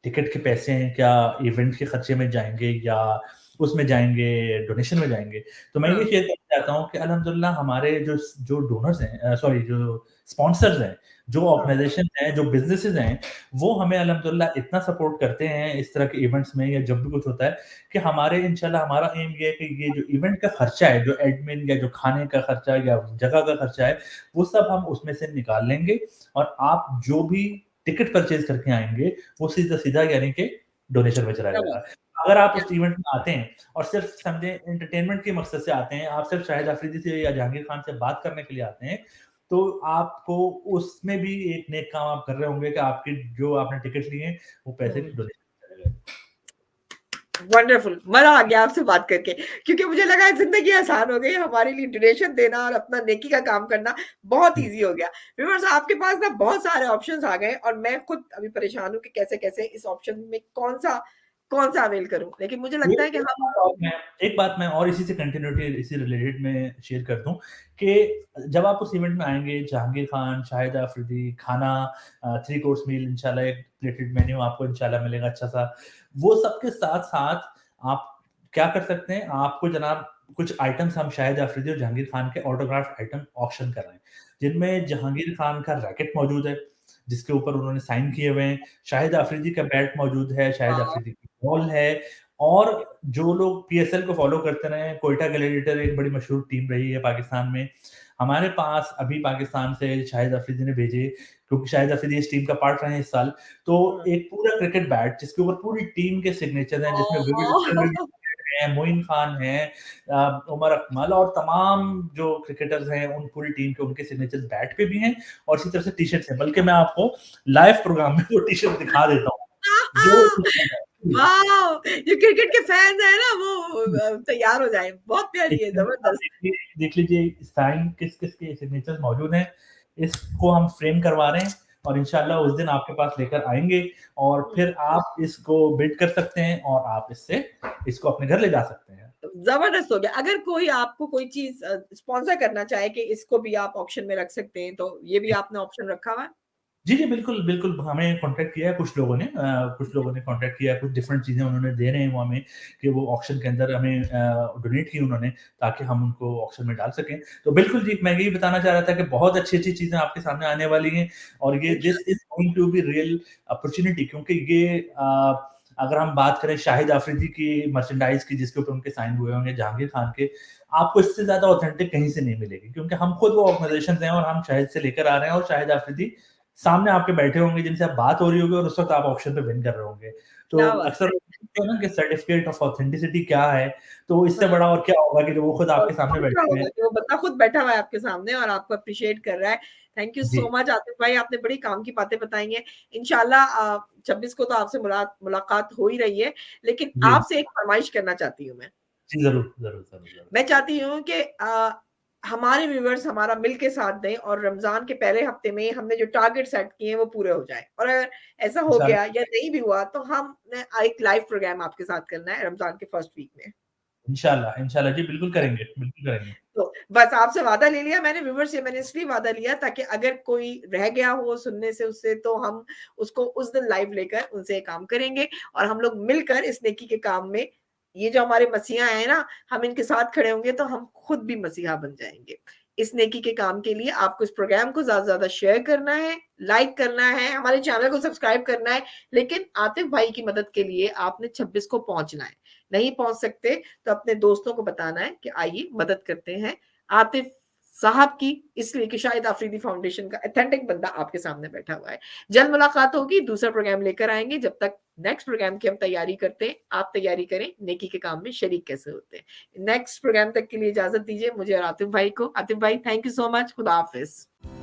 टिकट के पैसे हैं, क्या इवेंट के खर्चे में जाएँगे या उसमें जाएँगे, डोनेशन में जाएँगे? तो मैं ये हाँ, शेयर करना चाहता हूँ कि अल्हम्दुलिल्लाह हमारे जो डोनर्स हैं सॉरी जो स्पॉन्सर्स हैं, जो हाँ, ऑर्गनाइज़ेशन हैं, जो बिज़नेसेस हैं, वो हमें अल्हम्दुलिल्लाह इतना सपोर्ट करते हैं इस तरह के इवेंट्स में या जब भी कुछ होता है कि हमारे इंशाल्लाह हमारा एम ये है कि ये जो इवेंट का खर्चा है, जो एडमिन या जो खाने का खर्चा या जगह का खर्चा है, वो सब हम उसमें से निकाल लेंगे और आप जो भी टिकट परचेज़ करके आएँगे, वो सीधा-सीधा यानी कि डोनेशन में चला क्या बात जाएगा। अगर आप क्या उस इवेंट में आते हैं और सिर्फ़ समझें एंटरटेनमेंट के मकसद से आते हैं, आप सिर्फ़ शाहिद अफ़रीदी से या जहांगीर खान से बात करने के लिए आते हैं, तो आपको उसमें भी एक नेक काम आप कर रहे होंगे कि आपके जो आपने टिकट लिए हैं, वो पैसे हुँ। डोनेशन में चले गए। वंडरफुल, मज़ा आ गया आपसे बात करके, क्योंकि मुझे लगा है ज़िंदगी आसान हो गई, हमारे लिए डोनेशन देना और अपना नेकी का काम करना बहुत जी। ईज़ी हो गया। व्यूअर्स, आपके पास ना बहुत सारे ऑप्शंस आ गए और मैं खुद अभी परेशान हूँ कि कैसे-कैसे इस ऑप्शन में कौन-सा अवेल करूँ? लेकिन मुझे एक लगता है कि एक हम बात और मैं एक बात मैं और इसी से कंटिन्यूटी इसी रिलेटेड में शेयर कर दूँ कि जब आप उस इवेंट में आएँगे, जहांगीर खान, शाहिद अफरीदी, खाना 3 कोर्स मील इंशाल्लाह एक प्लेटेड मेन्यू आपको इंशाल्लाह मिलेगा अच्छा-सा। वो सब के साथ-साथ आप क्या कर सकते हैं, आपको जनाब कुछ आइटम्स हम शाहिद अफरीदी और जहांगीर खान के ऑटोग्राफ्ड आइटम ऑक्शन कर रहे हैं, जिनमें जहांगीर खान का रैकेट मौजूद है, जिसके ऊपर उन्होंने साइन किए हुए हैं, शाहिद अफरीदी का बैट मौजूद है, शाहिद वाओ! अफरीदी की बॉल है और जो लोग पीएसएल को फॉलो करते रहे हैं, कोयटा ग्लैडिएटर एक बड़ी मशहूर टीम रही है पाकिस्तान में। हमारे पास अभी पाकिस्तान से शाहिद अफरीदी ने भेजे, क्योंकि शाहिद अफरीदी इस टीम का पार्ट रहे हैं इस साल, तो हुँ। एक पूरा क्रिकेट बैट जिसके ऊपर पूरी टीम के सिग्नेचर हैं, जिसमें विविड विविड ओह! हैं, मोइन खान हैं, उमर अकमल और तमाम जो क्रिकेटर्स हैं, उन पूरी टीम के उनके सिग्नेचर्स बैट पे भी हैं और इसी तरह से टी-शर्ट्स हैं। बल्कि मैं आपको लाइव प्रोग्राम में वो टी-शर्ट दिखा देता हूँ। वो वाओ! जो क्रिकेट के फैन्स हैं ना वो तैयार हो जाएँ, बहुत प्यारी है, आप ज़बरदस्त। देख लीजिए साइन किस-किस के सिग्नेचर्स मौजूद हैं। इसको हम फ्रेम करवा रहे हैं और इंशाल्लाह उस दिन आपके पास लेकर आएँगे और हुँ। फिर आप इसको बिड कर सकते हैं और आप इसको अपने घर ले जा सकते हैं। ज़बरदस्त हो गया। अगर कोई आपको कोई चीज़ स्पॉन्सर करना चाहे कि इसको भी आप ऑक्शन में रख सकते हैं, तो ये भी आपने ऑप्शन रखा हुआ है? जी, जी, बिल्कुल, बिल्कुल, हमें कॉन्टैक्ट किया है कुछ लोगों ने कॉन्टैक्ट किया है, कुछ डिफरेंट चीज़ें उन्होंने दे रहे हैं वो हमें कि वो ऑक्शन के अंदर हमें डोनेट की उन्होंने ताकि हम उनको ऑक्शन में डाल सकें। तो बिल्कुल जी, मैं यही बताना चाह रहा था कि बहुत अच्छी-अच्छी चीज़ें आपके सामने आने वाली हैं और ये दिस इंशाल्लाह। Is going to be real opportunity क्योंकि ये अगर हम बात करें शाहिद आफरीदी की मर्चेंडाइज़ की जिसके ऊपर उनके साइन हुए होंगे, जहांगीर खान के, आपको इससे ज़्यादा ऑथेंटिक कहीं से नहीं मिलेगी क्योंकि हम खुद वो ऑर्गनाइज़ेशंस हैं और हम शाहिद से लेकर आ रहे हैं और शाहिद आफरीदी सामने आपके बैठे होंगे जिनसे आप बात हो रही होगी और उस वक़्त आप ऑक्शन पे विन कर रहे होंगे। तो क्या बात अक्सर है! पूछते हैं ना कि सर्टिफिकेट ऑफ ऑथेंटिसिटी क्या है? तो इससे हाँ। बड़ा और क्या होगा कि जो वो खुद और आपके सामने और क्या बैठे हुए होगा हैं। कि वो बंदा खुद बैठा हुआ है आपके सामने और आपको एप्रिशिएट कर रहा है। Thank you ji, so much Atif भाई, आपने बड़ी काम की बातें बताई हैं। इंशाल्लाह 26 को तो आपसे मुलाकात हो ही रही है, लेकिन जी, आपसे एक फरमाइश करना चाहती हूँ मैं। जी, ज़रूर, ज़रूर, ज़रूर, ज़रूर। मैं चाहती हूँ कि हमारे व्यूअर्स हमारा मिल के साथ दें और रमज़ान के पहले हफ्ते में हमने जो टारगेट सेट किए हैं वो पूरे हो जाएँ। और अगर ऐसा हो गया इंशाल्लाह या नहीं भी हुआ तो हमने एक लाइव प्रोग्राम आपके साथ करना है रमज़ान के फर्स्ट वीक में। इंशाल्लाह, इंशाल्लाह जी, बिल्कुल करेंगे, बिल्कुल करेंगे। तो बस आपसे वादा ले लिया मैंने, व्यूअर्स से मैंने इसलिए वादा लिया ताकि अगर कोई रह गया हो सुनने से उससे तो हम उसको उस दिन लाइव लेकर उनसे ये काम करेंगे और हम लोग मिलकर इस नेकी के काम में ये जो हमारे मसीहा हैं ना, हम इनके साथ खड़े होंगे तो हम खुद भी मसीहा बन जाएँगे। इस नेकी के काम के लिए आपको इस प्रोग्राम को ज़्यादा से ज़्यादा शेयर करना है, लाइक करना है, हमारे चैनल को सब्सक्राइब करना है, लेकिन आतिफ भाई की मदद के लिए आपने 26 को पहुँचना है। नहीं पहुँच सकते तो अपने दोस्तों को बताना है कि आइए मदद करते हैं आतिफ साहब की, इसलिए कि शाहिद आफरीदी फाउंडेशन का ऑथेंटिक बंदा आपके सामने बैठा हुआ है। जल्द मुलाकात होगी, दूसरा प्रोग्राम लेकर आएँगे, जब तक नेक्स्ट प्रोग्राम की हम तैयारी करते हैं, आप तैयारी करें नेकी के काम में शरीक कैसे होते हैं। नेक्स्ट प्रोग्राम तक के लिए इजाज़त दीजिए मुझे और आतिफ भाई को। आतिफ भाई थैंक यू सो मच, खुदा हाफ़िज़।